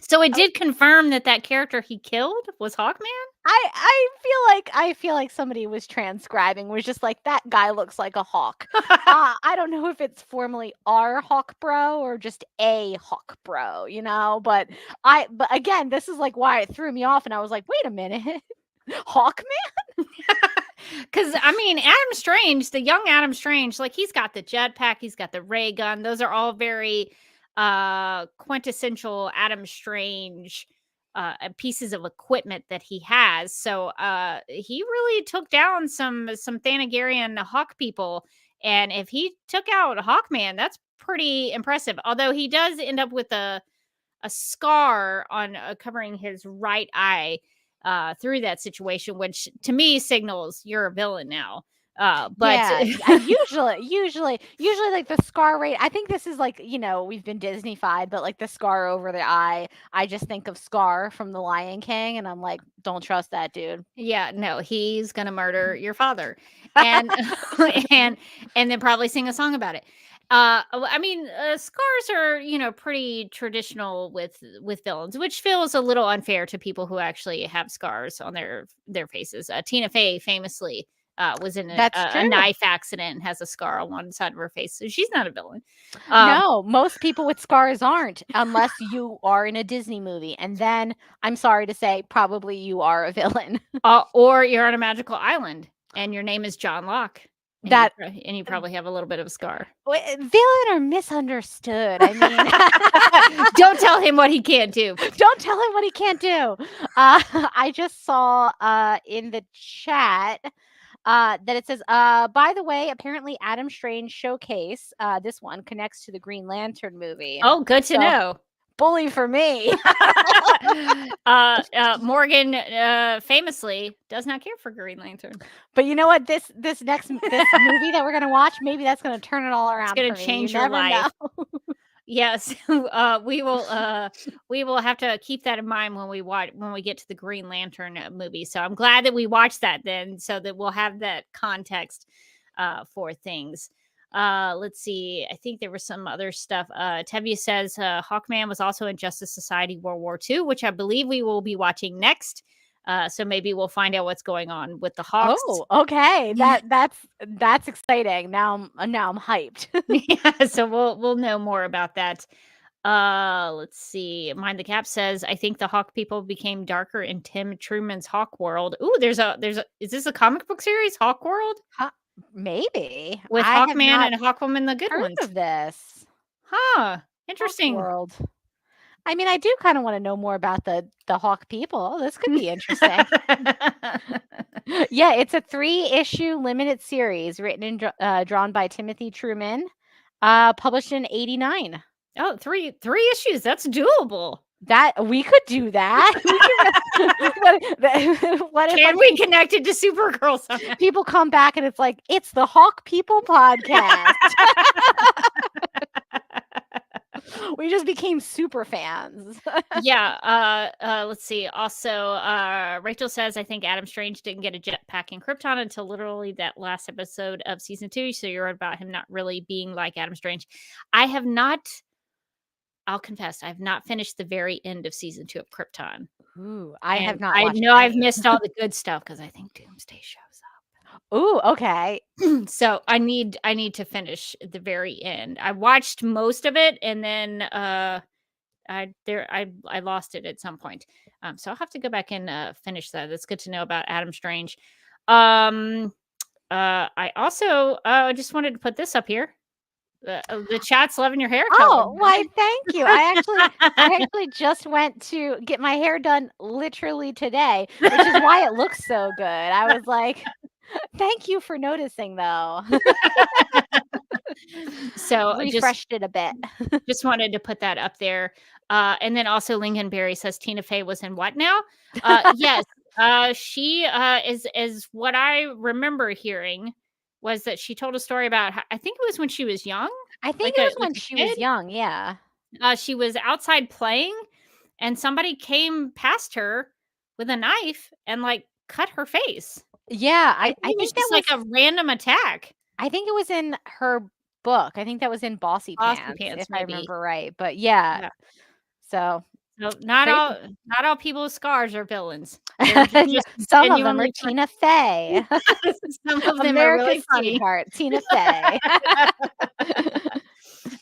Speaker 1: So it did confirm that character he killed was Hawkman?
Speaker 2: I feel like somebody was transcribing, was just like, that guy looks like a hawk. I don't know if it's formally our hawk bro or just a hawk bro, but again, this is like why it threw me off, and I was like, wait a minute. Hawkman?
Speaker 1: Because Adam Strange, the young Adam Strange, like, he's got the jetpack, he's got the ray gun. Those are all very quintessential Adam Strange pieces of equipment that he has. So he really took down some Thanagarian Hawk people, and if he took out Hawkman, that's pretty impressive. Although he does end up with a scar on covering his right eye through that situation, which to me signals you're a villain now. But
Speaker 2: yeah, usually like the scar rate, I think this is like, we've been Disney-fied, but like the scar over the eye, I just think of Scar from The Lion King, and I'm like, don't trust that dude.
Speaker 1: Yeah, no, he's gonna murder your father, and and then probably sing a song about it. Scars are, pretty traditional with villains, which feels a little unfair to people who actually have scars on their faces. Tina Fey famously was in a knife accident and has a scar on one side of her face, so she's not a villain.
Speaker 2: No, most people with scars aren't, unless you are in a Disney movie, and then I'm sorry to say, probably you are a villain.
Speaker 1: Or you're on a magical island and your name is John Locke. And you probably have a little bit of a scar.
Speaker 2: Villain are misunderstood.
Speaker 1: Don't tell him what he can't do.
Speaker 2: Don't tell him what he can't do. I just saw in the chat that it says, by the way, apparently Adam Strange Showcase, this one connects to the Green Lantern movie.
Speaker 1: Oh, good to know.
Speaker 2: Bully for me.
Speaker 1: Morgan famously does not care for Green Lantern.
Speaker 2: But you know what? This movie that we're gonna watch, maybe that's gonna turn it all around.
Speaker 1: It's gonna change your life. Yes, we will have to keep that in mind when we get to the Green Lantern movie. So I'm glad that we watched that then, so that we'll have that context for things. Let's see. I think there was some other stuff. Tevye says Hawkman was also in Justice Society World War II, which I believe we will be watching next. So maybe we'll find out what's going on with the Hawks.
Speaker 2: Oh, okay. That's exciting. Now I'm hyped.
Speaker 1: Yeah, so we'll know more about that. Let's see. Mind the Cap says, I think the Hawk people became darker in Tim Truman's Hawk World. Ooh, is this a comic book series, Hawk World?
Speaker 2: Maybe.
Speaker 1: With Hawkman and Hawkwoman, the good ones.
Speaker 2: Of this.
Speaker 1: Huh. Interesting.
Speaker 2: Hawk World. I do kind of want to know more about the Hawk people. This could be interesting. Yeah, it's a 3-issue limited series written and drawn by Timothy Truman, published in 1989.
Speaker 1: Oh, three issues. That's doable.
Speaker 2: That we could do that. What
Speaker 1: Can we connect it to Supergirl somehow?
Speaker 2: People come back and it's like, it's the Hawk People podcast. We just became super fans.
Speaker 1: Yeah. Let's see. Also, Rachel says, I think Adam Strange didn't get a jetpack in Krypton until literally that last episode of season 2. So you're right about him not really being like Adam Strange. I'll confess, I've not finished the very end of season 2 of Krypton.
Speaker 2: Ooh, I have not.
Speaker 1: I know I've missed all the good stuff because I think Doomsday shows up.
Speaker 2: Ooh, okay.
Speaker 1: So I need to finish the very end. I watched most of it, and then I lost it at some point. So I'll have to go back and finish that. That's good to know about Adam Strange. I also just wanted to put this up here. The chat's loving your hair color.
Speaker 2: Oh, why, thank you. I actually just went to get my hair done literally today, which is why it looks so good. I was like, thank you for noticing, though.
Speaker 1: So
Speaker 2: refreshed it a bit.
Speaker 1: Just wanted to put that up there. And then also Lincolnberry says Tina Fey was in what now? Yes. She is what I remember hearing was that she told a story about I think it was when she was young.
Speaker 2: I think it was when she was young, yeah.
Speaker 1: She was outside playing and somebody came past her with a knife and like cut her face.
Speaker 2: Yeah,
Speaker 1: I think it was like a random attack.
Speaker 2: I think it was in her book. I think that was in Bossy Pants, if I remember right. But yeah. So
Speaker 1: not all people with scars are villains.
Speaker 2: Some of them are Tina Fey.
Speaker 1: Some of them
Speaker 2: are
Speaker 1: really funny.
Speaker 2: Sweetheart, Tina Fey.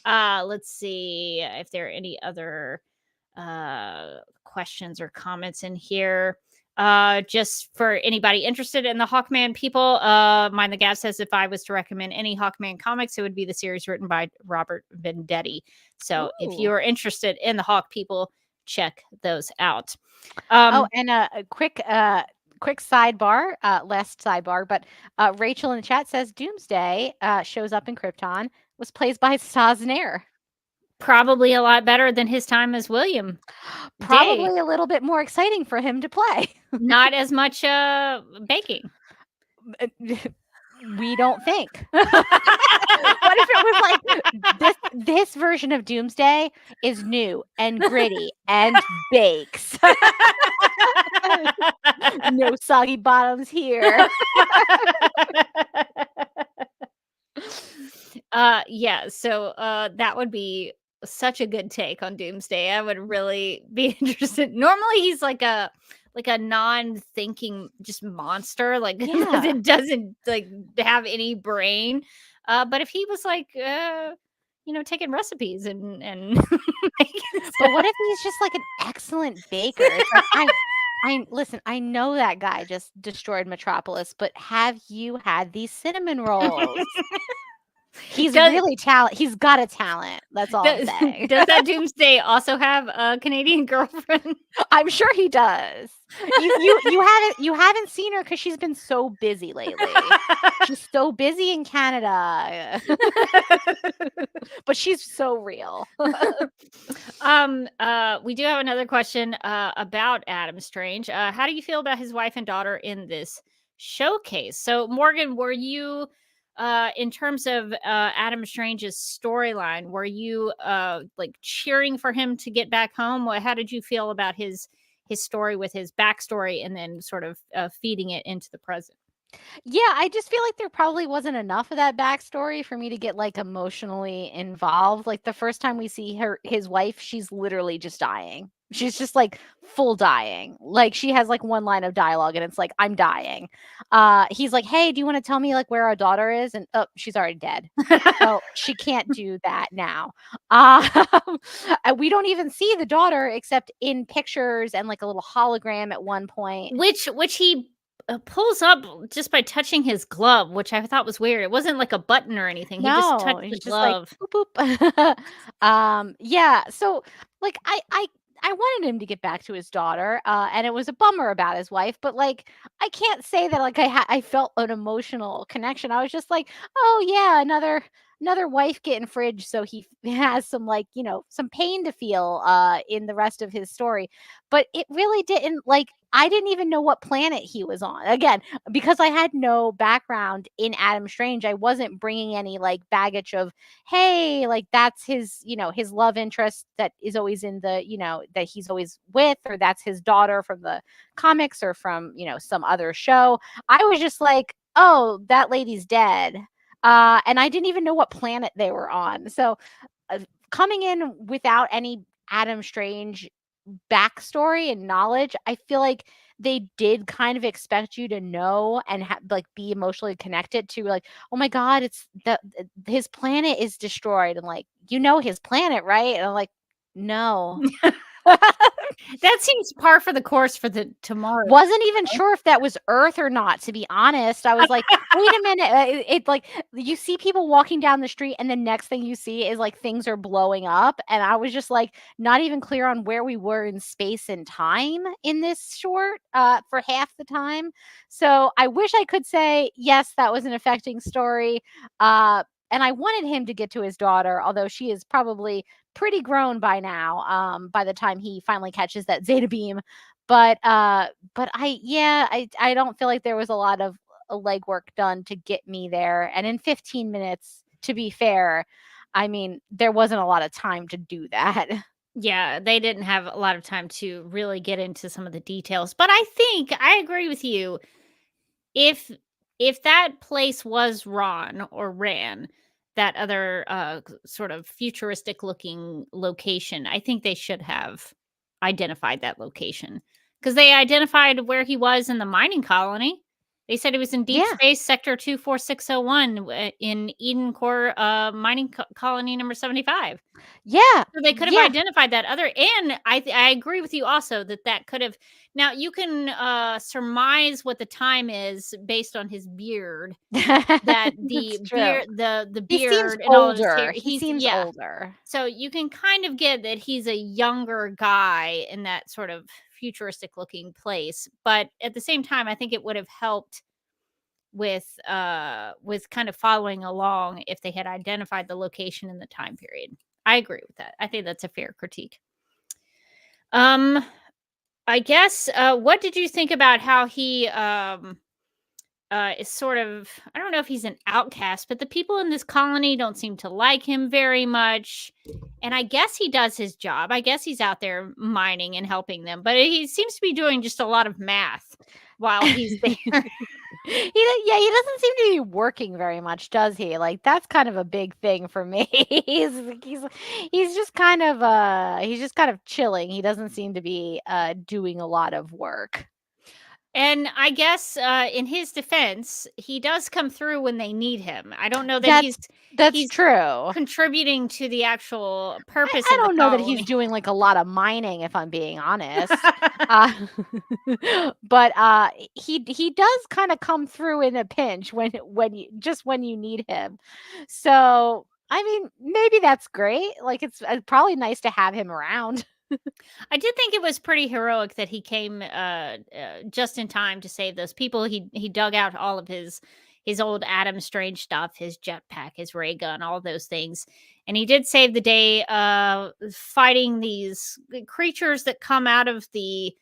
Speaker 1: Let's see if there are any other questions or comments in here. Just for anybody interested in the Hawkman people, Mind the Gap says if I was to recommend any Hawkman comics, it would be the series written by Robert Venditti. So if you are interested in the Hawk people, check those out.
Speaker 2: And a quick sidebar, last sidebar, but Rachel in the chat says Doomsday shows up in Krypton, was played by Sazner.
Speaker 1: Probably a lot better than his time as William.
Speaker 2: Probably a little bit more exciting for him to play.
Speaker 1: Not as much baking.
Speaker 2: We don't think. What if it was like this version of Doomsday is new and gritty and bakes? No soggy bottoms here.
Speaker 1: Yeah, so that would be such a good take on Doomsday. I would really be interested. Normally he's like a non-thinking just monster, like it doesn't like have any brain. But if he was like taking recipes and
Speaker 2: but what if he's just like an excellent baker? Like, listen, I know that guy just destroyed Metropolis, but have you had these cinnamon rolls? He's really talented. He's got a talent. That's all I'm saying.
Speaker 1: Does that Doomsday also have a Canadian girlfriend?
Speaker 2: I'm sure he does. You haven't seen her because she's been so busy lately. She's so busy in Canada. But she's so real.
Speaker 1: We do have another question about Adam Strange. How do you feel about his wife and daughter in this showcase? So Morgan, were you in terms of Adam Strange's storyline, were you like cheering for him to get back home? How did you feel about his story with his backstory and then sort of feeding it into the present?
Speaker 2: Yeah, I just feel like there probably wasn't enough of that backstory for me to get like emotionally involved. Like the first time we see his wife, she's literally just dying. She's just like full dying. Like she has like one line of dialogue and it's like, I'm dying. He's like, hey, do you want to tell me like where our daughter is? And she's already dead. So she can't do that now. And we don't even see the daughter except in pictures and like a little hologram at one point.
Speaker 1: Which he pulls up just by touching his glove, which I thought was weird. It wasn't like a button or anything. He just touched the glove.
Speaker 2: Like, boop, boop. Yeah. So like I wanted him to get back to his daughter, and it was a bummer about his wife, but like I can't say that like I felt an emotional connection. I was just like, oh yeah, another wife getting fridge, so he has some like some pain to feel in the rest of his story. But it really didn't like. I didn't even know what planet he was on. Again, because I had no background in Adam Strange, I wasn't bringing any like baggage of, hey, like that's his, his love interest that is always in the, that he's always with, or that's his daughter from the comics or from, some other show. I was just like, oh, that lady's dead. And I didn't even know what planet they were on. So coming in without any Adam Strange backstory and knowledge, I feel like they did kind of expect you to know and like be emotionally connected to like, oh my god, it's his planet is destroyed, and like his planet, right? And I'm like, no.
Speaker 1: That seems par for the course for the tomorrow.
Speaker 2: Wasn't even sure if that was Earth or not, to be honest. I was like, wait a minute. It like you see people walking down the street, and the next thing you see is like things are blowing up. And I was just like not even clear on where we were in space and time in this short for half the time. So I wish I could say, yes, that was an affecting story. And I wanted him to get to his daughter, although she is probably pretty grown by now, by the time he finally catches that Zeta beam. But I don't feel like there was a lot of legwork done to get me there. And in 15 minutes, to be fair, I mean, there wasn't a lot of time to do that.
Speaker 1: Yeah, they didn't have a lot of time to really get into some of the details. But I think I agree with you. If that place was Ron or Ran, that other sort of futuristic looking location, I think they should have identified that location, because they identified where he was in the mining colony. They said he was in deep space sector 24601 in Eden Core mining colony number 75.
Speaker 2: Yeah.
Speaker 1: So they could have identified that other, and I agree with you also that could have. Now you can surmise what the time is based on his beard. That the beard, the
Speaker 2: He
Speaker 1: beard,
Speaker 2: seems
Speaker 1: and all of his
Speaker 2: older.
Speaker 1: hair.
Speaker 2: He seems older.
Speaker 1: So you can kind of get that he's a younger guy in that sort of futuristic looking place. But at the same time, I think it would have helped with kind of following along if they had identified the location and the time period. I agree with that. I think that's a fair critique. I guess what did you think about how he is sort of, I don't know if he's an outcast, but the people in this colony don't seem to like him very much. And I guess he does his job. I guess he's out there mining and helping them, but he seems to be doing just a lot of math while he's there.
Speaker 2: He doesn't seem to be working very much, does he? Like, that's kind of a big thing for me. he's just kind of chilling. He doesn't seem to be doing a lot of work.
Speaker 1: And I guess in his defense, he does come through when they need him. I don't know that
Speaker 2: he's true
Speaker 1: contributing to the actual purpose.
Speaker 2: I don't know that he's doing like a lot of mining, if I'm being honest. But he does kind of come through in a pinch when you need him. So I mean, maybe that's great. Like, it's probably nice to have him around.
Speaker 1: I did think it was pretty heroic that he came just in time to save those people. He dug out all of his old Adam Strange stuff, his jetpack, his ray gun, all those things. And he did save the day fighting these creatures that come out of the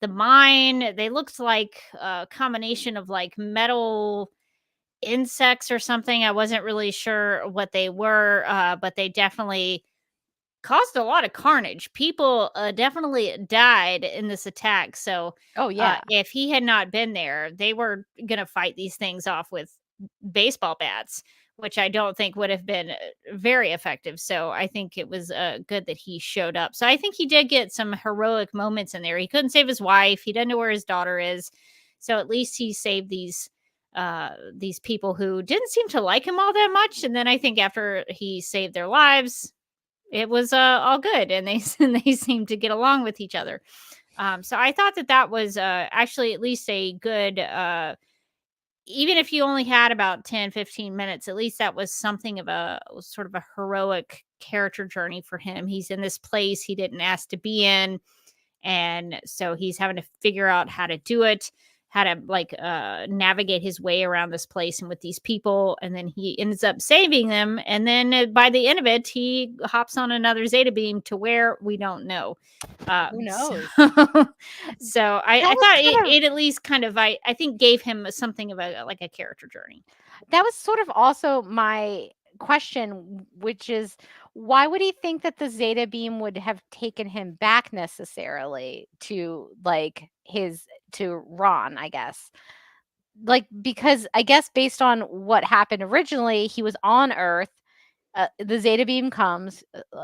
Speaker 1: mine. They looked like a combination of like metal insects or something. I wasn't really sure what they were, but they definitely caused a lot of carnage. People definitely died in this attack. So, if he had not been there, they were going to fight these things off with baseball bats, which I don't think would have been very effective. So I think it was good that he showed up. So I think he did get some heroic moments in there. He couldn't save his wife. He doesn't know where his daughter is. So at least he saved these people who didn't seem to like him all that much. And then I think after he saved their lives, it was all good, and they seemed to get along with each other. So I thought that was actually at least a good, even if you only had about 10, 15 minutes, at least that was something of a sort of a heroic character journey for him. He's in this place he didn't ask to be in, and so he's having to figure out how to do it, how to like navigate his way around this place and with these people, and then he ends up saving them, and then by the end of it he hops on another Zeta beam to where we don't know.
Speaker 2: Who knows?
Speaker 1: So I thought it at least kind of I think gave him something of a character journey.
Speaker 2: That was sort of also my question, which is, why would he think that the Zeta beam would have taken him back necessarily to Ron, I guess. Like, because I guess based on what happened originally, he was on Earth, the Zeta beam comes,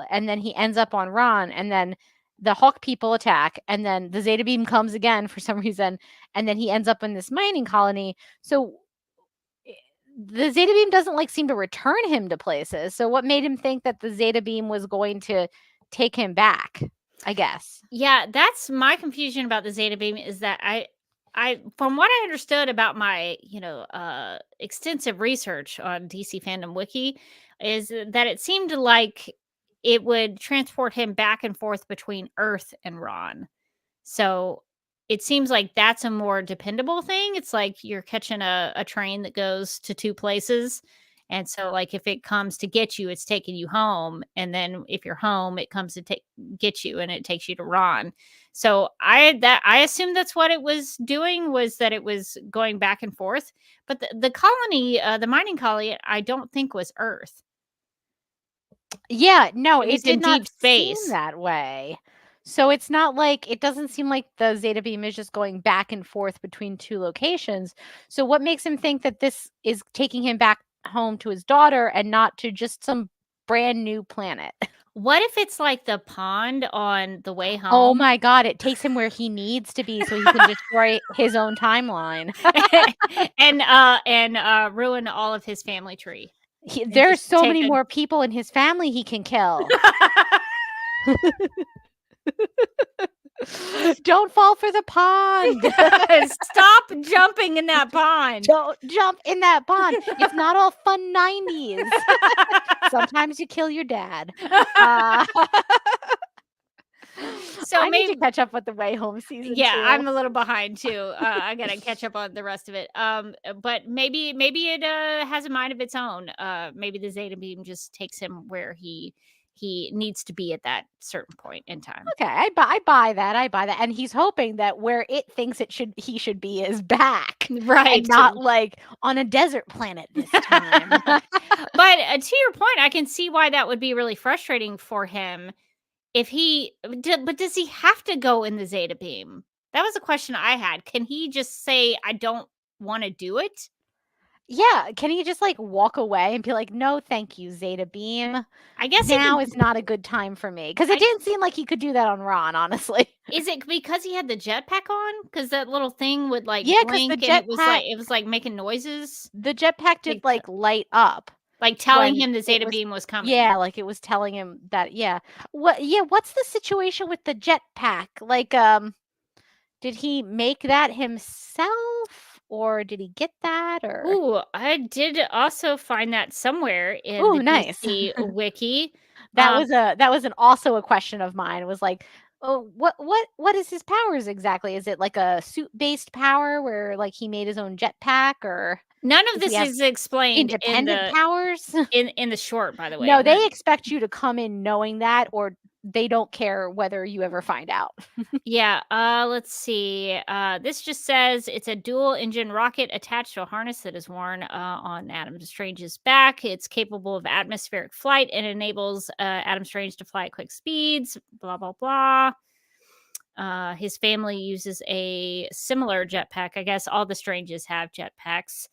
Speaker 2: and then he ends up on Ron, and then the Hawk people attack, and then the Zeta beam comes again for some reason, and then he ends up in this mining colony. So the Zeta beam doesn't seem to return him to places. So what made him think that the Zeta beam was going to take him back? I guess.
Speaker 1: Yeah, that's my confusion about the Zeta beam is that I from what I understood about my, extensive research on DC Fandom Wiki is that it seemed like it would transport him back and forth between Earth and Ron. So it seems like that's a more dependable thing. It's like you're catching a train that goes to two places. And so, like, if it comes to get you, it's taking you home. And then if you're home, it comes to get you and it takes you to Ron. So I assumed that's what it was doing, was that it was going back and forth. But the colony, the mining colony, I don't think was Earth.
Speaker 2: Yeah, no,
Speaker 1: It was
Speaker 2: it did
Speaker 1: in
Speaker 2: not
Speaker 1: deep space.
Speaker 2: seem that way. So it's not like, it doesn't seem like the Zeta beam is just going back and forth between two locations. So what makes him think that this is taking him back home to his daughter and not to just some brand new planet?
Speaker 1: What if it's like the pond on the way home?
Speaker 2: Oh my God, it takes him where he needs to be so he can destroy his own timeline.
Speaker 1: and ruin all of his family tree.
Speaker 2: There's so many more people in his family he can kill. Don't fall for the pond.
Speaker 1: Stop jumping in that pond.
Speaker 2: Don't jump in that pond. It's not all fun 90s. Sometimes you kill your dad. So I need to catch up with the Way Home season.
Speaker 1: Yeah,
Speaker 2: too.
Speaker 1: I'm a little behind too. I gotta catch up on the rest of it. But maybe it has a mind of its own. Maybe the Zeta beam just takes him where he needs to be at that certain point in time.
Speaker 2: Okay, I buy that. And he's hoping that where it thinks he should be is back.
Speaker 1: Right.
Speaker 2: And not like on a desert planet this time.
Speaker 1: But to your point, I can see why that would be really frustrating for him if but does he have to go in the Zeta beam? That was a question I had. Can he just say, I don't want to do it?
Speaker 2: Yeah, can he just like walk away and be like, no, thank you, Zeta beam.
Speaker 1: I guess
Speaker 2: now is not a good time for me. Because it didn't seem like he could do that on Ron, honestly.
Speaker 1: Is it because he had the jetpack on? Because that little thing would like
Speaker 2: blink
Speaker 1: and it was like making noises.
Speaker 2: The jetpack did like light up.
Speaker 1: Like telling him the Zeta beam was coming.
Speaker 2: Yeah, like it was telling him that, what's the situation with the jetpack? Like, did he make that himself? Or did he get that? Or
Speaker 1: ooh, I did also find that somewhere in the DC wiki.
Speaker 2: That was also a question of mine. It was like, oh, what is his powers exactly? Is it like a suit-based power where like he made his own jetpack, or
Speaker 1: none of this is explained
Speaker 2: independent powers
Speaker 1: in the short, by the way.
Speaker 2: No, they expect you to come in knowing that, or they don't care whether you ever find out.
Speaker 1: Yeah. Let's see. This just says it's a dual engine rocket attached to a harness that is worn on Adam Strange's back. It's capable of atmospheric flight and enables Adam Strange to fly at quick speeds. Blah, blah, blah. His family uses a similar jetpack. I guess all the Stranges have jetpacks.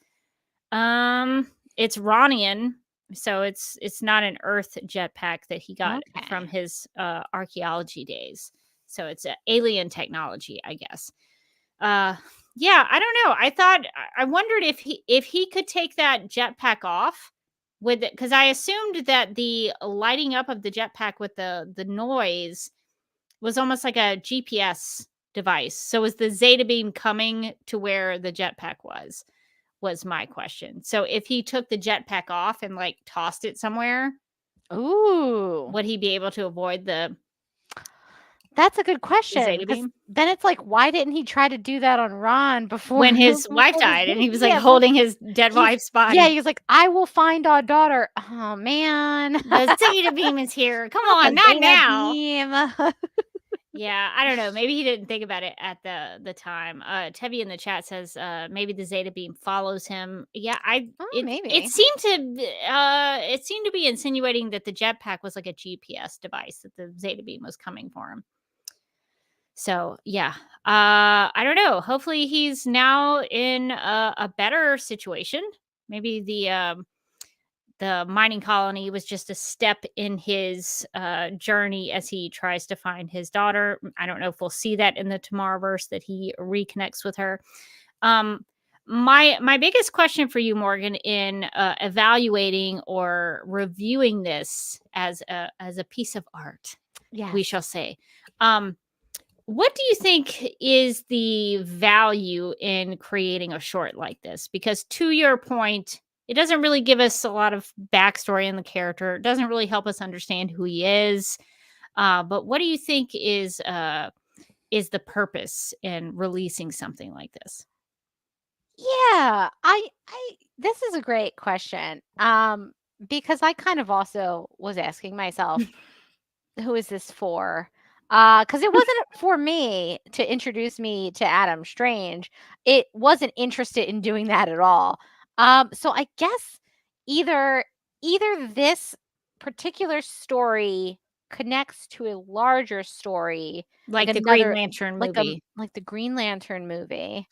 Speaker 1: It's Ronian. So it's not an Earth jetpack that he got from his archaeology days. So it's an alien technology, I guess. Yeah, I don't know. I wondered if he could take that jetpack off with it, because I assumed that the lighting up of the jetpack with the noise was almost like a GPS device. So was the Zeta beam coming to where the jetpack was my question. So if he took the jetpack off and like tossed it somewhere, would he be able to avoid the?
Speaker 2: That's a good question. Then it's like, why didn't he try to do that on Ron before
Speaker 1: when his wife died and he was like holding his dead wife's body?
Speaker 2: Yeah, he was like, I will find our daughter. Oh man,
Speaker 1: the Zeta beam is here. Come on, not now. Yeah, I don't know. Maybe he didn't think about it at the time. Tevi in the chat says maybe the Zeta beam follows him. Yeah, maybe it seemed to be insinuating that the jetpack was like a GPS device, that the Zeta beam was coming for him. So yeah, I don't know. Hopefully he's now in a better situation. Maybe the mining colony was just a step in his journey as he tries to find his daughter. I don't know if we'll see that in the Tomorrowverse, that he reconnects with her. My biggest question for you, Morgan, in evaluating or reviewing this as a piece of art, we shall say. What do you think is the value in creating a short like this? Because to your point, it doesn't really give us a lot of backstory in the character. It doesn't really help us understand who he is. But what do you think is the purpose in releasing something like this?
Speaker 2: Yeah, I this is a great question. Because I kind of also was asking myself, who is this for? Because it wasn't for me to introduce me to Adam Strange. It wasn't interested in doing that at all. So I guess either this particular story connects to a larger story,
Speaker 1: Like the Green
Speaker 2: another
Speaker 1: Lantern
Speaker 2: like
Speaker 1: movie.
Speaker 2: like the Green Lantern movie.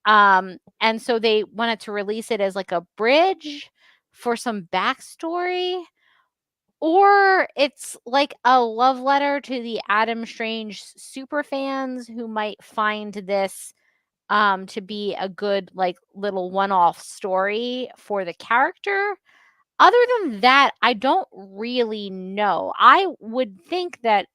Speaker 2: And so they wanted to release it as like a bridge for some backstory, or it's like a love letter to the Adam Strange super fans who might find this to be a good like little one-off story for the character. Other than that, I don't really know. I would think that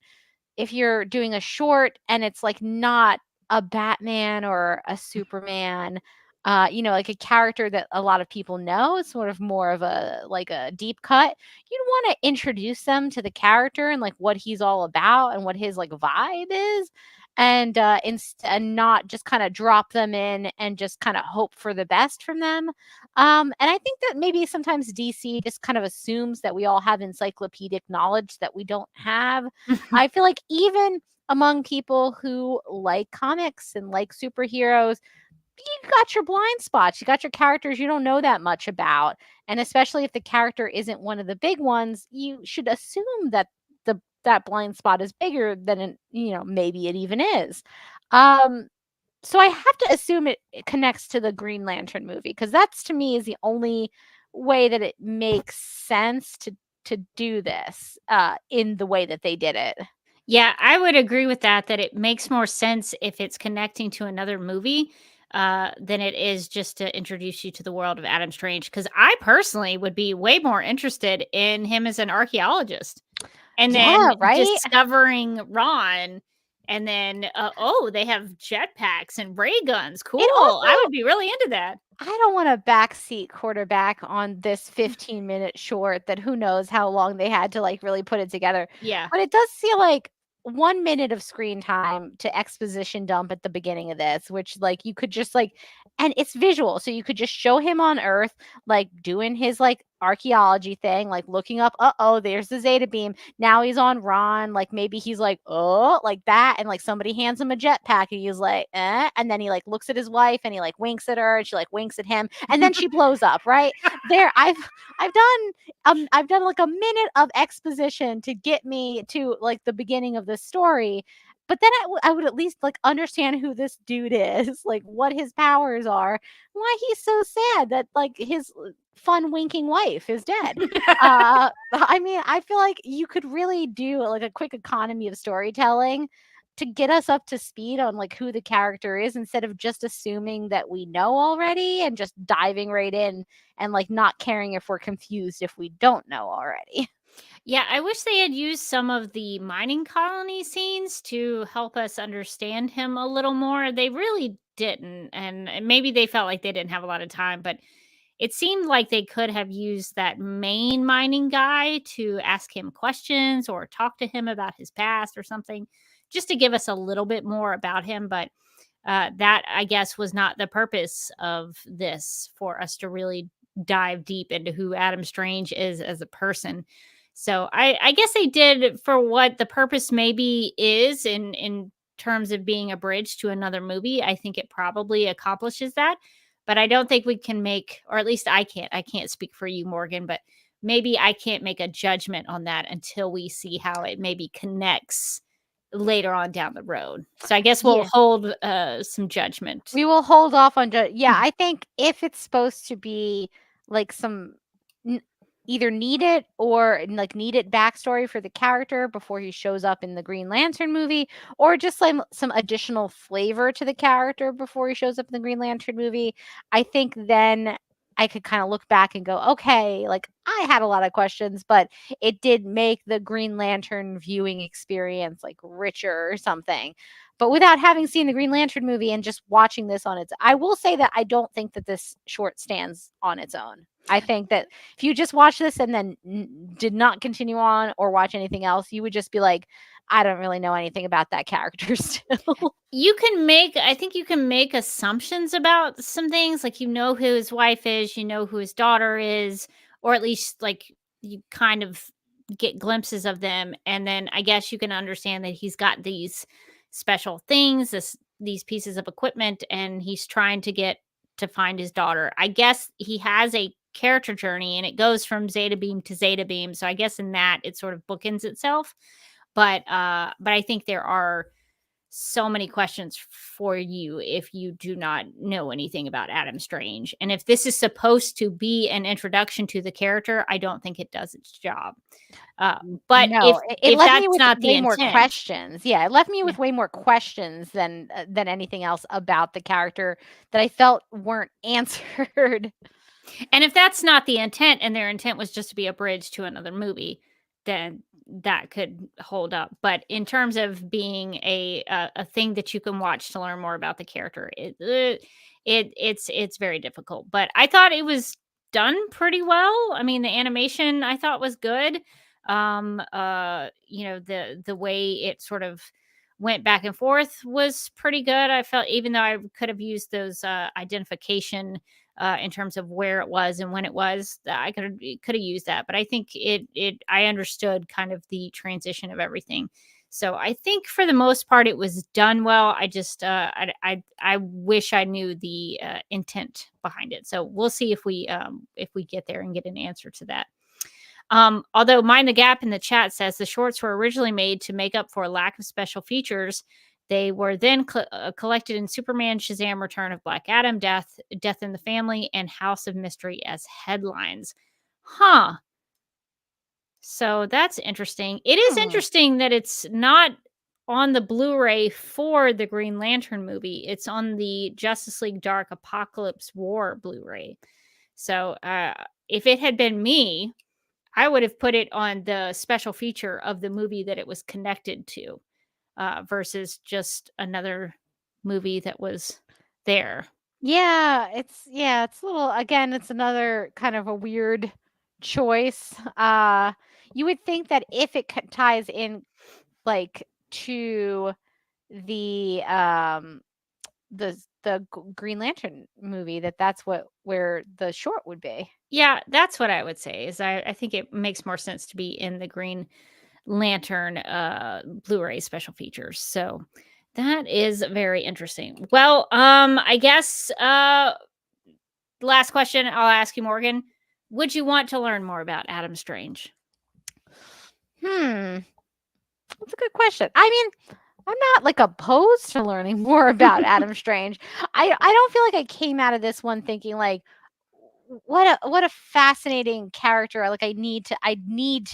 Speaker 2: if you're doing a short and it's like not a Batman or a Superman, like a character that a lot of people know, it's sort of more of a like a deep cut. You'd want to introduce them to the character and like what he's all about and what his like vibe is, and and not just kind of drop them in and just kind of hope for the best from them. And I think that maybe sometimes DC just kind of assumes that we all have encyclopedic knowledge that we don't have. I feel like even among people who like comics and like superheroes, you got your blind spots. You got your characters you don't know that much about. And especially if the character isn't one of the big ones, you should assume that that blind spot is bigger than maybe it even is. So I have to assume it connects to the Green Lantern movie, because that's to me is the only way that it makes sense to do this in the way that they did it.
Speaker 1: Yeah, I would agree with that it makes more sense if it's connecting to another movie than it is just to introduce you to the world of Adam Strange. Because I personally would be way more interested in him as an archaeologist. And then discovering Ron, and then, they have jetpacks and ray guns. Cool. Also, I would be really into that.
Speaker 2: I don't want a backseat quarterback on this 15-minute short that who knows how long they had to like really put it together.
Speaker 1: Yeah.
Speaker 2: But it does feel like 1 minute of screen time to exposition dump at the beginning of this, which like you could just like, and it's visual. So you could just show him on Earth, like doing his like archaeology thing, like looking up, there's the Zeta beam. Now he's on Ron. Like maybe he's like, oh, like that. And like somebody hands him a jetpack and he's like, eh. And then he like looks at his wife and he like winks at her and she like winks at him. And then she blows up, right? There, I've done like a minute of exposition to get me to like the beginning of the story. But then I would at least like understand who this dude is, like what his powers are, why he's so sad that like his fun winking wife is dead. I mean, I feel like you could really do like a quick economy of storytelling to get us up to speed on like who the character is, instead of just assuming that we know already and just diving right in and like not caring if we're confused if we don't know already.
Speaker 1: Yeah, I wish they had used some of the mining colony scenes to help us understand him a little more. They really didn't. And maybe they felt like they didn't have a lot of time, but it seemed like they could have used that main mining guy to ask him questions or talk to him about his past or something, just to give us a little bit more about him. But that, I guess, was not the purpose of this, for us to really dive deep into who Adam Strange is as a person. So I guess they did for what the purpose maybe is in terms of being a bridge to another movie. I think it probably accomplishes that, but I don't think we can make, or at least I can't speak for you, Morgan, but maybe I can't make a judgment on that until we see how it maybe connects later on down the road. So I guess we'll hold some judgment.
Speaker 2: We will hold off on I think if it's supposed to be like some either needed backstory for the character before he shows up in the Green Lantern movie, or just like some additional flavor to the character before he shows up in the Green Lantern movie, I think then I could kind of look back and go, okay, like I had a lot of questions, but it did make the Green Lantern viewing experience like richer or something. But without having seen the Green Lantern movie and just watching this on its, I will say that I don't think that this short stands on its own. I think that if you just watch this and then did not continue on or watch anything else, you would just be like, I don't really know anything about that character still.
Speaker 1: I think you can make assumptions about some things, like you know who his wife is, you know who his daughter is, or at least like you kind of get glimpses of them, and then I guess you can understand that he's got these special things, these pieces of equipment, and he's trying to find his daughter. I guess he has a character journey, and it goes from Zeta Beam to Zeta Beam. So I guess in that it sort of bookends itself. But I think there are so many questions for you if you do not know anything about Adam Strange. And if this is supposed to be an introduction to the character, I don't think it does its job. But
Speaker 2: no, it
Speaker 1: if
Speaker 2: left
Speaker 1: that's
Speaker 2: me with
Speaker 1: not the
Speaker 2: way more
Speaker 1: intent,
Speaker 2: questions. Yeah, it left me with way more questions than anything else about the character that I felt weren't answered.
Speaker 1: and if that's not the intent, and their intent was just to be a bridge to another movie, then that could hold up. But in terms of being a thing that you can watch to learn more about the character, it's very difficult. But I thought it was done pretty well. I mean, the animation I thought was good. The way it sort of went back and forth was pretty good. I felt, even though I could have used those identification in terms of where it was and when it was, I could have used that. But I think I understood kind of the transition of everything. So I think for the most part it was done well. I just I wish I knew the intent behind it. So we'll see if we get there and get an answer to that. Although Mind the Gap in the chat says the shorts were originally made to make up for a lack of special features. They were then collected in Superman, Shazam, Return of Black Adam, Death in the Family, and House of Mystery as headlines. Huh. So that's interesting. It is interesting that it's not on the Blu-ray for the Green Lantern movie. It's on the Justice League Dark Apocalypse War Blu-ray. So if it had been me, I would have put it on the special feature of the movie that it was connected to. Versus just another movie that was there.
Speaker 2: Yeah, it's a little, again, it's another kind of a weird choice. You would think that if it ties in like to the Green Lantern movie, that's where the short would be.
Speaker 1: Yeah, that's what I would say. Is I think it makes more sense to be in the Green Lantern Blu-ray special features. So that is very interesting. Well, I guess last question I'll ask you, Morgan. Would you want to learn more about Adam Strange?
Speaker 2: That's a good question. I mean, I'm not like opposed to learning more about Adam Strange. I don't feel like I came out of this one thinking like, what a fascinating character. Like I need to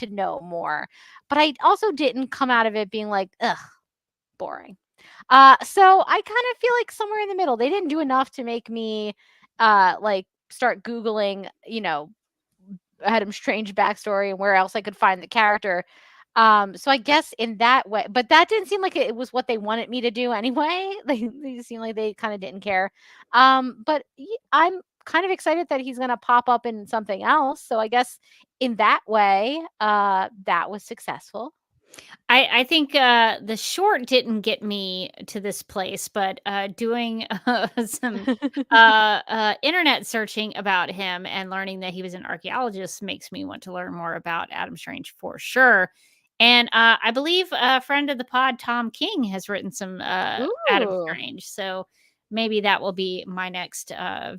Speaker 2: know more. But I also didn't come out of it being like, ugh, boring. So I kind of feel like somewhere in the middle. They didn't do enough to make me like start Googling, Adam Strange backstory and where else I could find the character. So I guess in that way, but that didn't seem like it was what they wanted me to do anyway. They seemed like they kind of didn't care. But I'm kind of excited that he's going to pop up in something else. So I guess in that way, that was successful.
Speaker 1: I think the short didn't get me to this place, but doing some internet searching about him and learning that he was an archaeologist makes me want to learn more about Adam Strange for sure. And I believe a friend of the pod, Tom King, has written some Adam Strange. So maybe that will be my next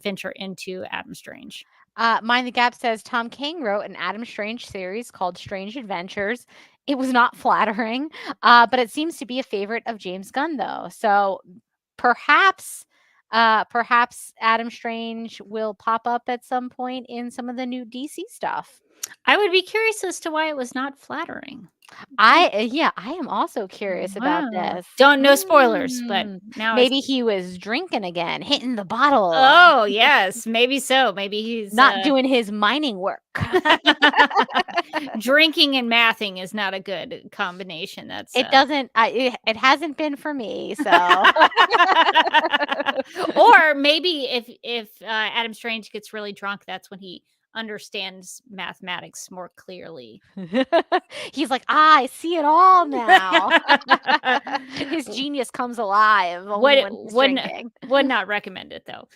Speaker 1: venture into Adam Strange.
Speaker 2: Mind the Gap says Tom King wrote an Adam Strange series called Strange Adventures. It was not flattering, but it seems to be a favorite of James Gunn, though. So perhaps Adam Strange will pop up at some point in some of the new DC stuff.
Speaker 1: I would be curious as to why it was not flattering.
Speaker 2: I am also curious about
Speaker 1: Wow.
Speaker 2: this.
Speaker 1: No spoilers, but now
Speaker 2: maybe he was drinking again, hitting the bottle.
Speaker 1: Oh, yes, maybe so. Maybe he's
Speaker 2: not doing his mining work.
Speaker 1: Drinking and mathing is not a good combination. That's
Speaker 2: It doesn't. It hasn't been for me. So,
Speaker 1: or maybe if Adam Strange gets really drunk, that's when he understands mathematics more clearly.
Speaker 2: He's like, I see it all now. His genius comes alive.
Speaker 1: Would not recommend it though.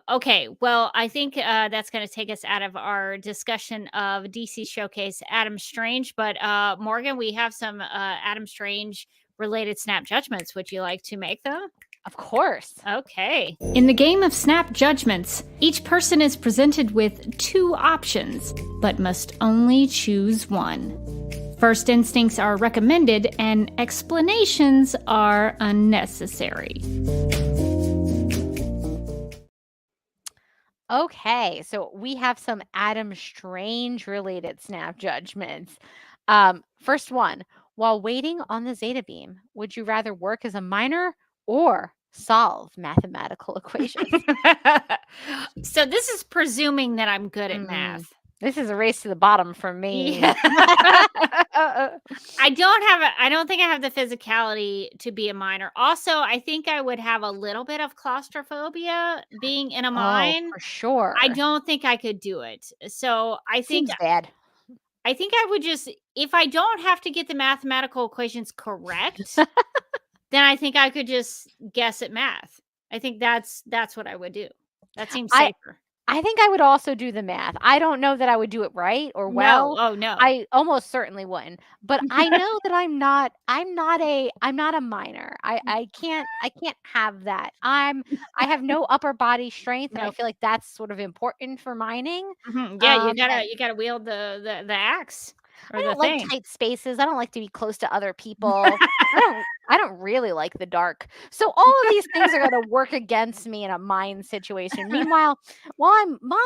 Speaker 1: Okay, well, I think that's going to take us out of our discussion of DC Showcase Adam Strange. But Morgan, we have some Adam Strange related snap judgments. Would you like to make them?
Speaker 2: Of course.
Speaker 1: Okay. In the game of snap judgments, each person is presented with 2 options, but must only choose one. First instincts are recommended and explanations are unnecessary.
Speaker 2: Okay, so we have some Adam Strange related snap judgments. First one, while waiting on the Zeta Beam, would you rather work as a miner or solve mathematical equations?
Speaker 1: So this is presuming that I'm good at math.
Speaker 2: This is a race to the bottom for me.
Speaker 1: Yeah. I don't think I have the physicality to be a miner. Also, I think I would have a little bit of claustrophobia being in a mine.
Speaker 2: For sure.
Speaker 1: I don't think I could do it. So I think
Speaker 2: Seems bad.
Speaker 1: I think I would just, if I don't have to get the mathematical equations correct, then I think I could just guess at math. I think that's what I would do. That seems safer.
Speaker 2: I think I would also do the math. I don't know that I would do it right or well.
Speaker 1: No. Oh no.
Speaker 2: I almost certainly wouldn't. But I know that I'm not a miner. I can't have that. I have no upper body strength, and I feel like that's sort of important for mining.
Speaker 1: Mm-hmm. Yeah, you gotta wield the axe.
Speaker 2: I don't like tight spaces. I don't like to be close to other people. I don't really like the dark. So all of these things are going to work against me in a mine situation. Meanwhile, while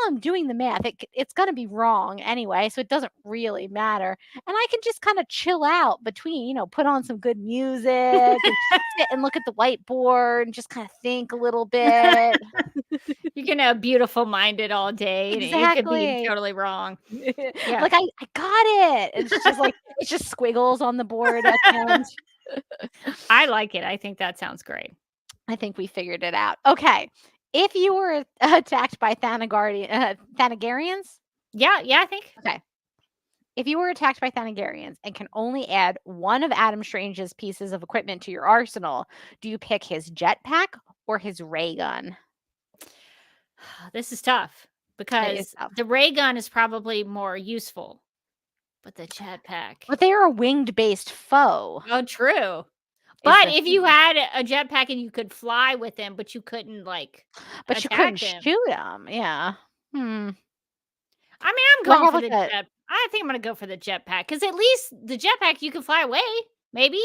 Speaker 2: I'm doing the math, it's going to be wrong anyway, so it doesn't really matter. And I can just kind of chill out between, put on some good music and sit and look at the whiteboard and just kind of think a little bit.
Speaker 1: You can have beautiful minded all day.
Speaker 2: Exactly.
Speaker 1: And you could be totally wrong.
Speaker 2: Yeah. Like I got it. It's just like it's just squiggles on the board at the end.
Speaker 1: I like it. I think that sounds great.
Speaker 2: I think we figured it out. Okay. If you were attacked by Thanagarians?
Speaker 1: Yeah, I think.
Speaker 2: Okay. If you were attacked by Thanagarians and can only add one of Adam Strange's pieces of equipment to your arsenal, do you pick his jetpack or his ray gun?
Speaker 1: This is tough because the ray gun is probably more useful. But the jetpack.
Speaker 2: But they are a winged-based foe.
Speaker 1: Oh, true. But if you had a jetpack and you could fly with them, but you couldn't
Speaker 2: but you couldn't shoot them. Yeah.
Speaker 1: I mean, I'm going for the jet. I think I'm going to go for the jetpack because at least the jetpack you can fly away. Maybe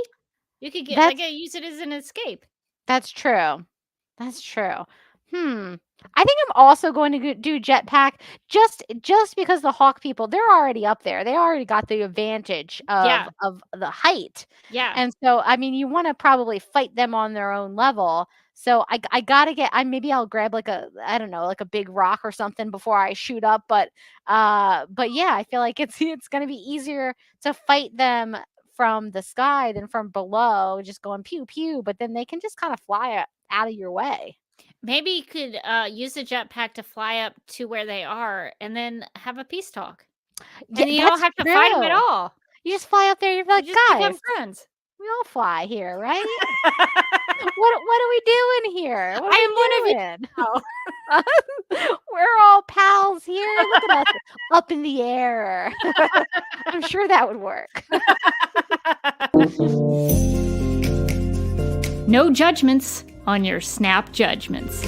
Speaker 1: you could get use it as an escape.
Speaker 2: That's true. I think I'm also going to do jetpack just because the Hawk people, they're already up there. They already got the advantage of the height.
Speaker 1: Yeah.
Speaker 2: And so, I mean, you want to probably fight them on their own level. So I got to maybe I'll grab like a big rock or something before I shoot up. But yeah, I feel like it's going to be easier to fight them from the sky than from below, just going pew pew. But then they can just kind of fly out of your way.
Speaker 1: Maybe you could use the jetpack to fly up to where they are and then have a peace talk. And you don't have to fight them at all.
Speaker 2: You just fly up there. You're like, guys,
Speaker 1: become friends.
Speaker 2: We all fly here, right? what are we doing here? What
Speaker 1: I am one
Speaker 2: of you. We're all pals here. Look at us up in the air. I'm sure that would work.
Speaker 1: No judgments on your snap judgments.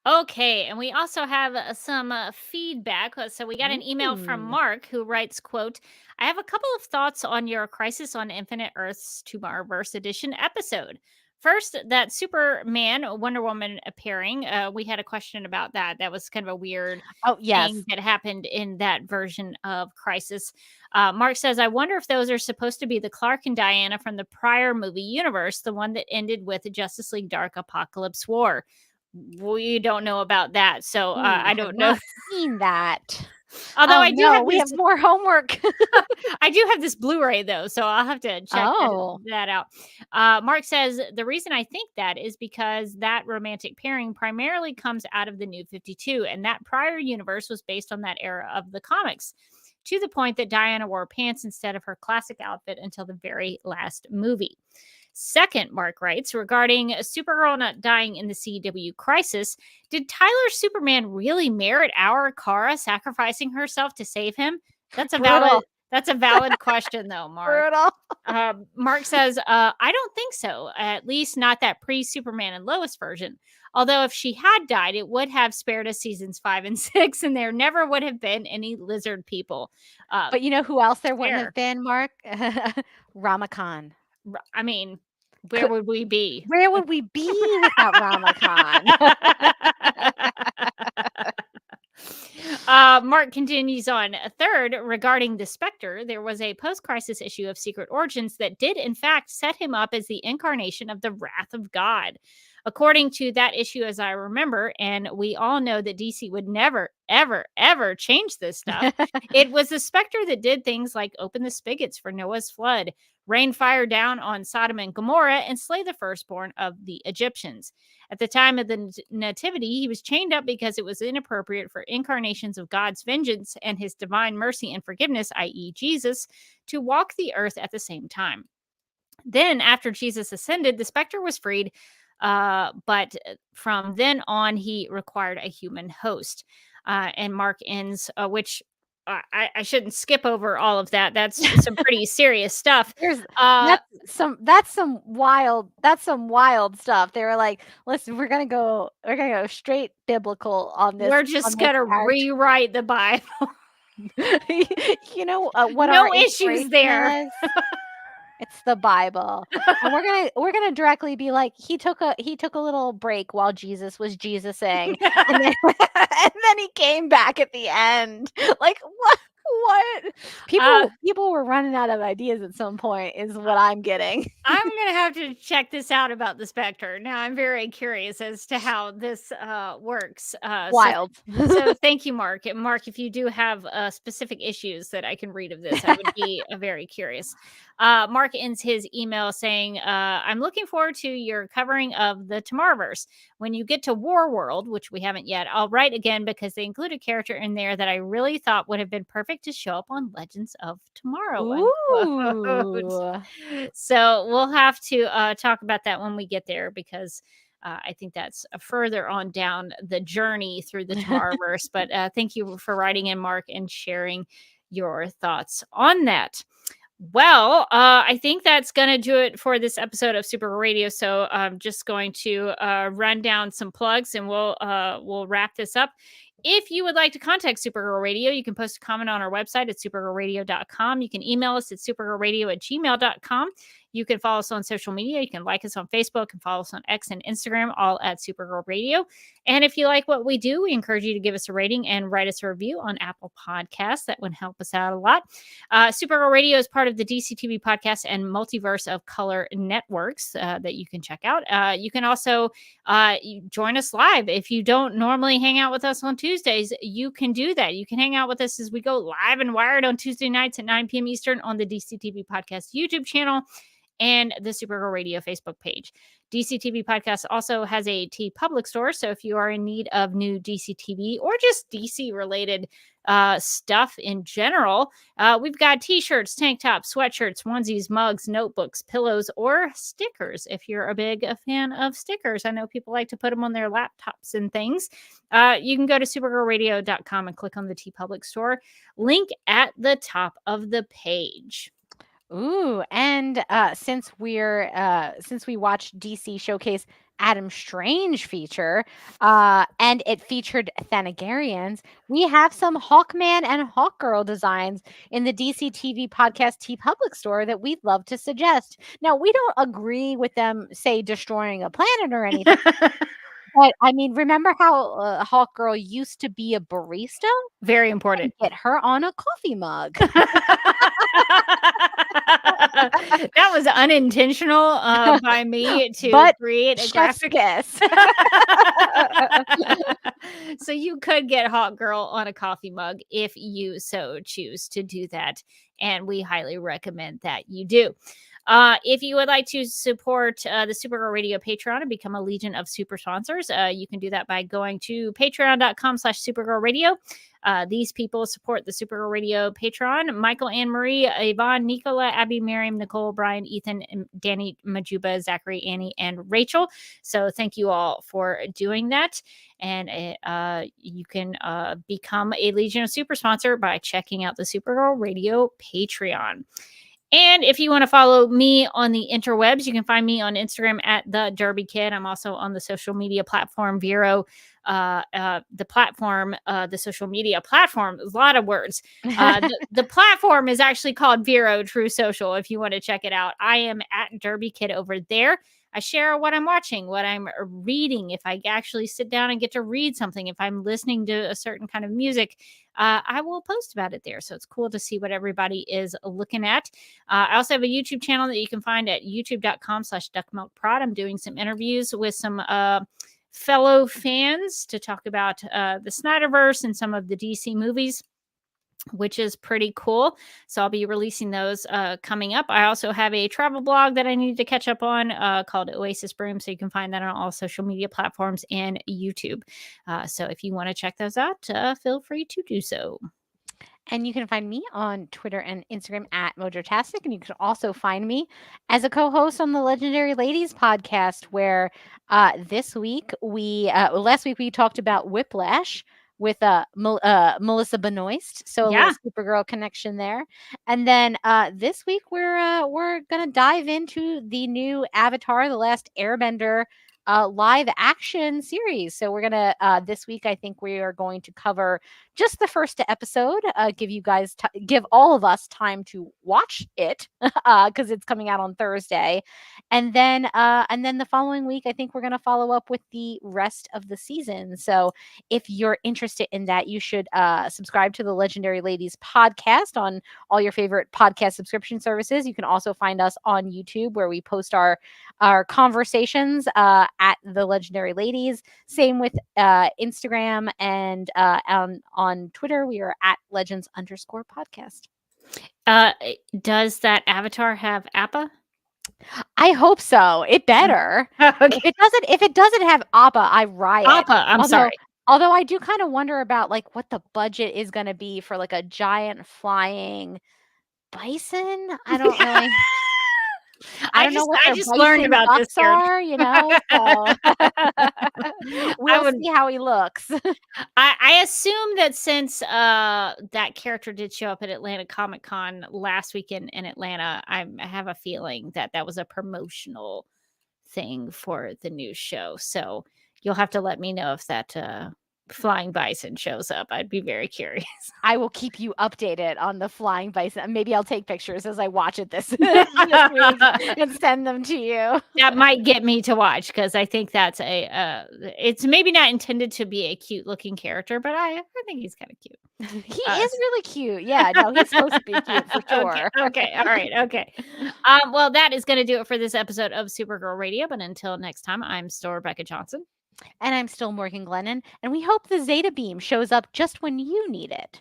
Speaker 1: Okay, and we also have some feedback. So we got an email from Mark who writes, quote, I have a couple of thoughts on your Crisis on Infinite Earths Tomorrowverse Edition episode. first, that Superman, Wonder Woman appearing, we had a question about that. That was kind of a weird thing that happened in that version of Crisis. Mark says, I wonder if those are supposed to be the Clark and Diana from the prior movie universe, the one that ended with Justice League Dark Apocalypse War. We don't know about that, so I don't know.
Speaker 2: Seen that.
Speaker 1: Although I do have
Speaker 2: we have more homework.
Speaker 1: I do have this Blu-ray though, so I'll have to check that out. Mark says the reason I think that is because that romantic pairing primarily comes out of the New 52, and that prior universe was based on that era of the comics, to the point that Diana wore pants instead of her classic outfit until the very last movie. Second, Mark writes, regarding Supergirl not dying in the CW Crisis, did Tyler's Superman really merit our Kara sacrificing herself to save him? That's a valid question, though, Mark. Mark says, I don't think so. At least not that pre-Superman and Lois version. Although if she had died, it would have spared us seasons 5 and 6, and there never would have been any lizard people.
Speaker 2: But you know who else there wouldn't have been, Mark? Ramakan.
Speaker 1: I mean, where would we be?
Speaker 2: Where would we be without Ramakan?
Speaker 1: Mark continues on. Third, regarding the Spectre, there was a post-crisis issue of Secret Origins that did, in fact, set him up as the incarnation of the wrath of God. According to that issue, as I remember, and we all know that DC would never, ever, ever change this stuff, it was the Spectre that did things like open the spigots for Noah's flood, rain fire down on Sodom and Gomorrah, and slay the firstborn of the Egyptians. At the time of the Nativity, he was chained up because it was inappropriate for incarnations of God's vengeance and his divine mercy and forgiveness, i.e. Jesus, to walk the earth at the same time. Then, after Jesus ascended, the Spectre was freed, but from then on, he required a human host. And Mark ends, which I shouldn't skip over all of that. That's some pretty serious stuff.
Speaker 2: That's some wild stuff. They were like, listen, we're gonna go straight biblical on this.
Speaker 1: We're just gonna rewrite the Bible.
Speaker 2: You know what?
Speaker 1: No issues there.
Speaker 2: It's the Bible, and we're gonna directly be like, he took a little break while Jesus was Jesusing, and then he came back at the end. Like what? People were running out of ideas at some point, is what I'm getting.
Speaker 1: I'm gonna have to check this out about the Spectre. Now I'm very curious as to how this works.
Speaker 2: Wild.
Speaker 1: So thank you, Mark. And Mark, if you do have specific issues that I can read of this, I would be very curious. Mark ends his email saying, I'm looking forward to your covering of the Tomorrowverse. When you get to War World, which we haven't yet, I'll write again because they include a character in there that I really thought would have been perfect to show up on Legends of Tomorrow.
Speaker 2: Ooh.
Speaker 1: So we'll have to talk about that when we get there, because I think that's further on down the journey through the Tomorrowverse. But thank you for writing in, Mark, and sharing your thoughts on that. Well, I think that's going to do it for this episode of Supergirl Radio. So I'm just going to run down some plugs, and we'll wrap this up. If you would like to contact Supergirl Radio, you can post a comment on our website at supergirlradio.com. You can email us at supergirlradio@gmail.com. You can follow us on social media. You can like us on Facebook and follow us on X and Instagram, all at Supergirl Radio. And if you like what we do, we encourage you to give us a rating and write us a review on Apple Podcasts. That would help us out a lot. Supergirl Radio is part of the DC TV podcast and Multiverse of Color networks that you can check out. You can also join us live. If you don't normally hang out with us on Tuesdays, you can do that. You can hang out with us as we go live and wired on Tuesday nights at 9 p.m. Eastern on the DC TV podcast YouTube channel and the Supergirl Radio Facebook page. DC TV Podcast also has a TeePublic store, so if you are in need of new DC TV or just DC-related stuff in general, we've got t-shirts, tank tops, sweatshirts, onesies, mugs, notebooks, pillows, or stickers. If you're a big fan of stickers, I know people like to put them on their laptops and things. You can go to supergirlradio.com and click on the TeePublic store. Link at the top of the page.
Speaker 2: Ooh, and since we watched DC Showcase Adam Strange feature, and it featured Thanagarians. We have some Hawkman and Hawkgirl designs in the DC TV podcast TeePublic store that we'd love to suggest. Now, we don't agree with them, say, destroying a planet or anything. But I mean, remember how Hawkgirl used to be a barista?
Speaker 1: Very important.
Speaker 2: Get her on a coffee mug.
Speaker 1: That was unintentional by me to create a graphic. So you could get Hawkgirl on a coffee mug if you so choose to do that. And we highly recommend that you do. If you would like to support the Supergirl Radio Patreon and become a Legion of Super Sponsors, you can do that by going to patreon.com/Supergirl Radio. These people support the Supergirl Radio Patreon: Michael, Anne Marie, Yvonne, Nicola, Abby, Miriam, Nicole, Brian, Ethan, Danny, Majuba, Zachary, Annie, and Rachel. So thank you all for doing that. And you can become a Legion of Super Sponsor by checking out the Supergirl Radio Patreon. And if you want to follow me on the interwebs, you can find me on Instagram at the 𝘿𝘾. I'm also on the social media platform Vero. The social media platform, a lot of words. The platform is actually called Vero True Social. If you want to check it out, I am at 𝘿𝘾 over there. I share what I'm watching, what I'm reading. If I actually sit down and get to read something, if I'm listening to a certain kind of music, I will post about it there. So it's cool to see what everybody is looking at. I also have a YouTube channel that you can find at youtube.com/duckmilkprod. I'm doing some interviews with some fellow fans to talk about the Snyderverse and some of the DC movies, which is pretty cool. So I'll be releasing those coming up. I also have a travel blog that I need to catch up on called Oasis Broom. So you can find that on all social media platforms and YouTube. So if you want to check those out, feel free to do so.
Speaker 2: And you can find me on Twitter and Instagram at Mojotastic. And you can also find me as a co-host on the Legendary Ladies podcast, where last week we talked about Whiplash with Melissa Benoist, so a little Supergirl connection there. And then this week we're gonna dive into the new Avatar: The Last Airbender live action series. So we're gonna this week I think we are going to cover just the first episode, give all of us time to watch it because it's coming out on Thursday, and then the following week I think we're going to follow up with the rest of the season. So if you're interested in that, you should subscribe to the Legendary Ladies podcast on all your favorite podcast subscription services. You can also find us on YouTube, where we post our conversations at the Legendary Ladies. Same with Instagram, and on Twitter, we are at legends_podcast.
Speaker 1: Does that Avatar have Appa?
Speaker 2: I hope so. It better. Okay. If it doesn't have Appa, I riot.
Speaker 1: Appa, sorry.
Speaker 2: Although I do kind of wonder about like what the budget is going to be for like a giant flying bison. I don't really. I don't know what
Speaker 1: I just learned about this
Speaker 2: are, you know. So. We'll see how he looks.
Speaker 1: I assume that since that character did show up at Atlanta Comic-Con last weekend in Atlanta, I have a feeling that was a promotional thing for the new show. So you'll have to let me know if that flying bison shows up. I'd be very curious.
Speaker 2: I will keep you updated on the flying bison. Maybe I'll take pictures as I watch it this week and send them to you.
Speaker 1: That might get me to watch, because I think that's it's maybe not intended to be a cute looking character, but I think he's kind of cute.
Speaker 2: He is really cute. Yeah, no, he's supposed to be cute for sure.
Speaker 1: Okay. All right. Okay. Well, that is going to do it for this episode of Supergirl Radio. But until next time, I'm still Rebecca Johnson.
Speaker 2: And I'm still Morgan Glennon, and we hope the Zeta Beam shows up just when you need it.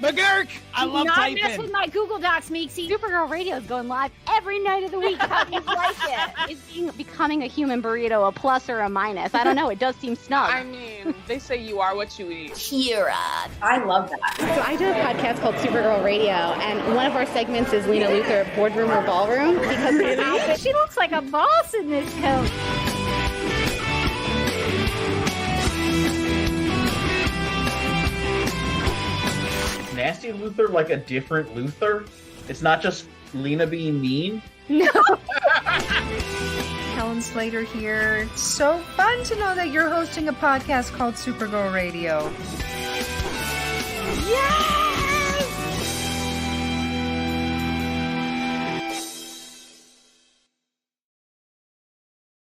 Speaker 3: McGurk! I love typing.
Speaker 1: Not mess with my Google Docs, Meeksy.
Speaker 2: Supergirl Radio is going live every night of the week. How do you like it? Is becoming a human burrito a plus or a minus? I don't know. It does seem snug.
Speaker 4: I mean, they say you are what you eat.
Speaker 6: Kira. I love that. So I do a podcast called Supergirl Radio, and one of our segments is Lena Luthor, Boardroom or Ballroom, because
Speaker 1: she looks like a boss in this coat.
Speaker 7: Nasty Nasty Luthor like a different Luthor? It's not just Lena being mean?
Speaker 2: No.
Speaker 8: Helen Slater here. It's so fun to know that you're hosting a podcast called Supergirl Radio.
Speaker 2: Yeah!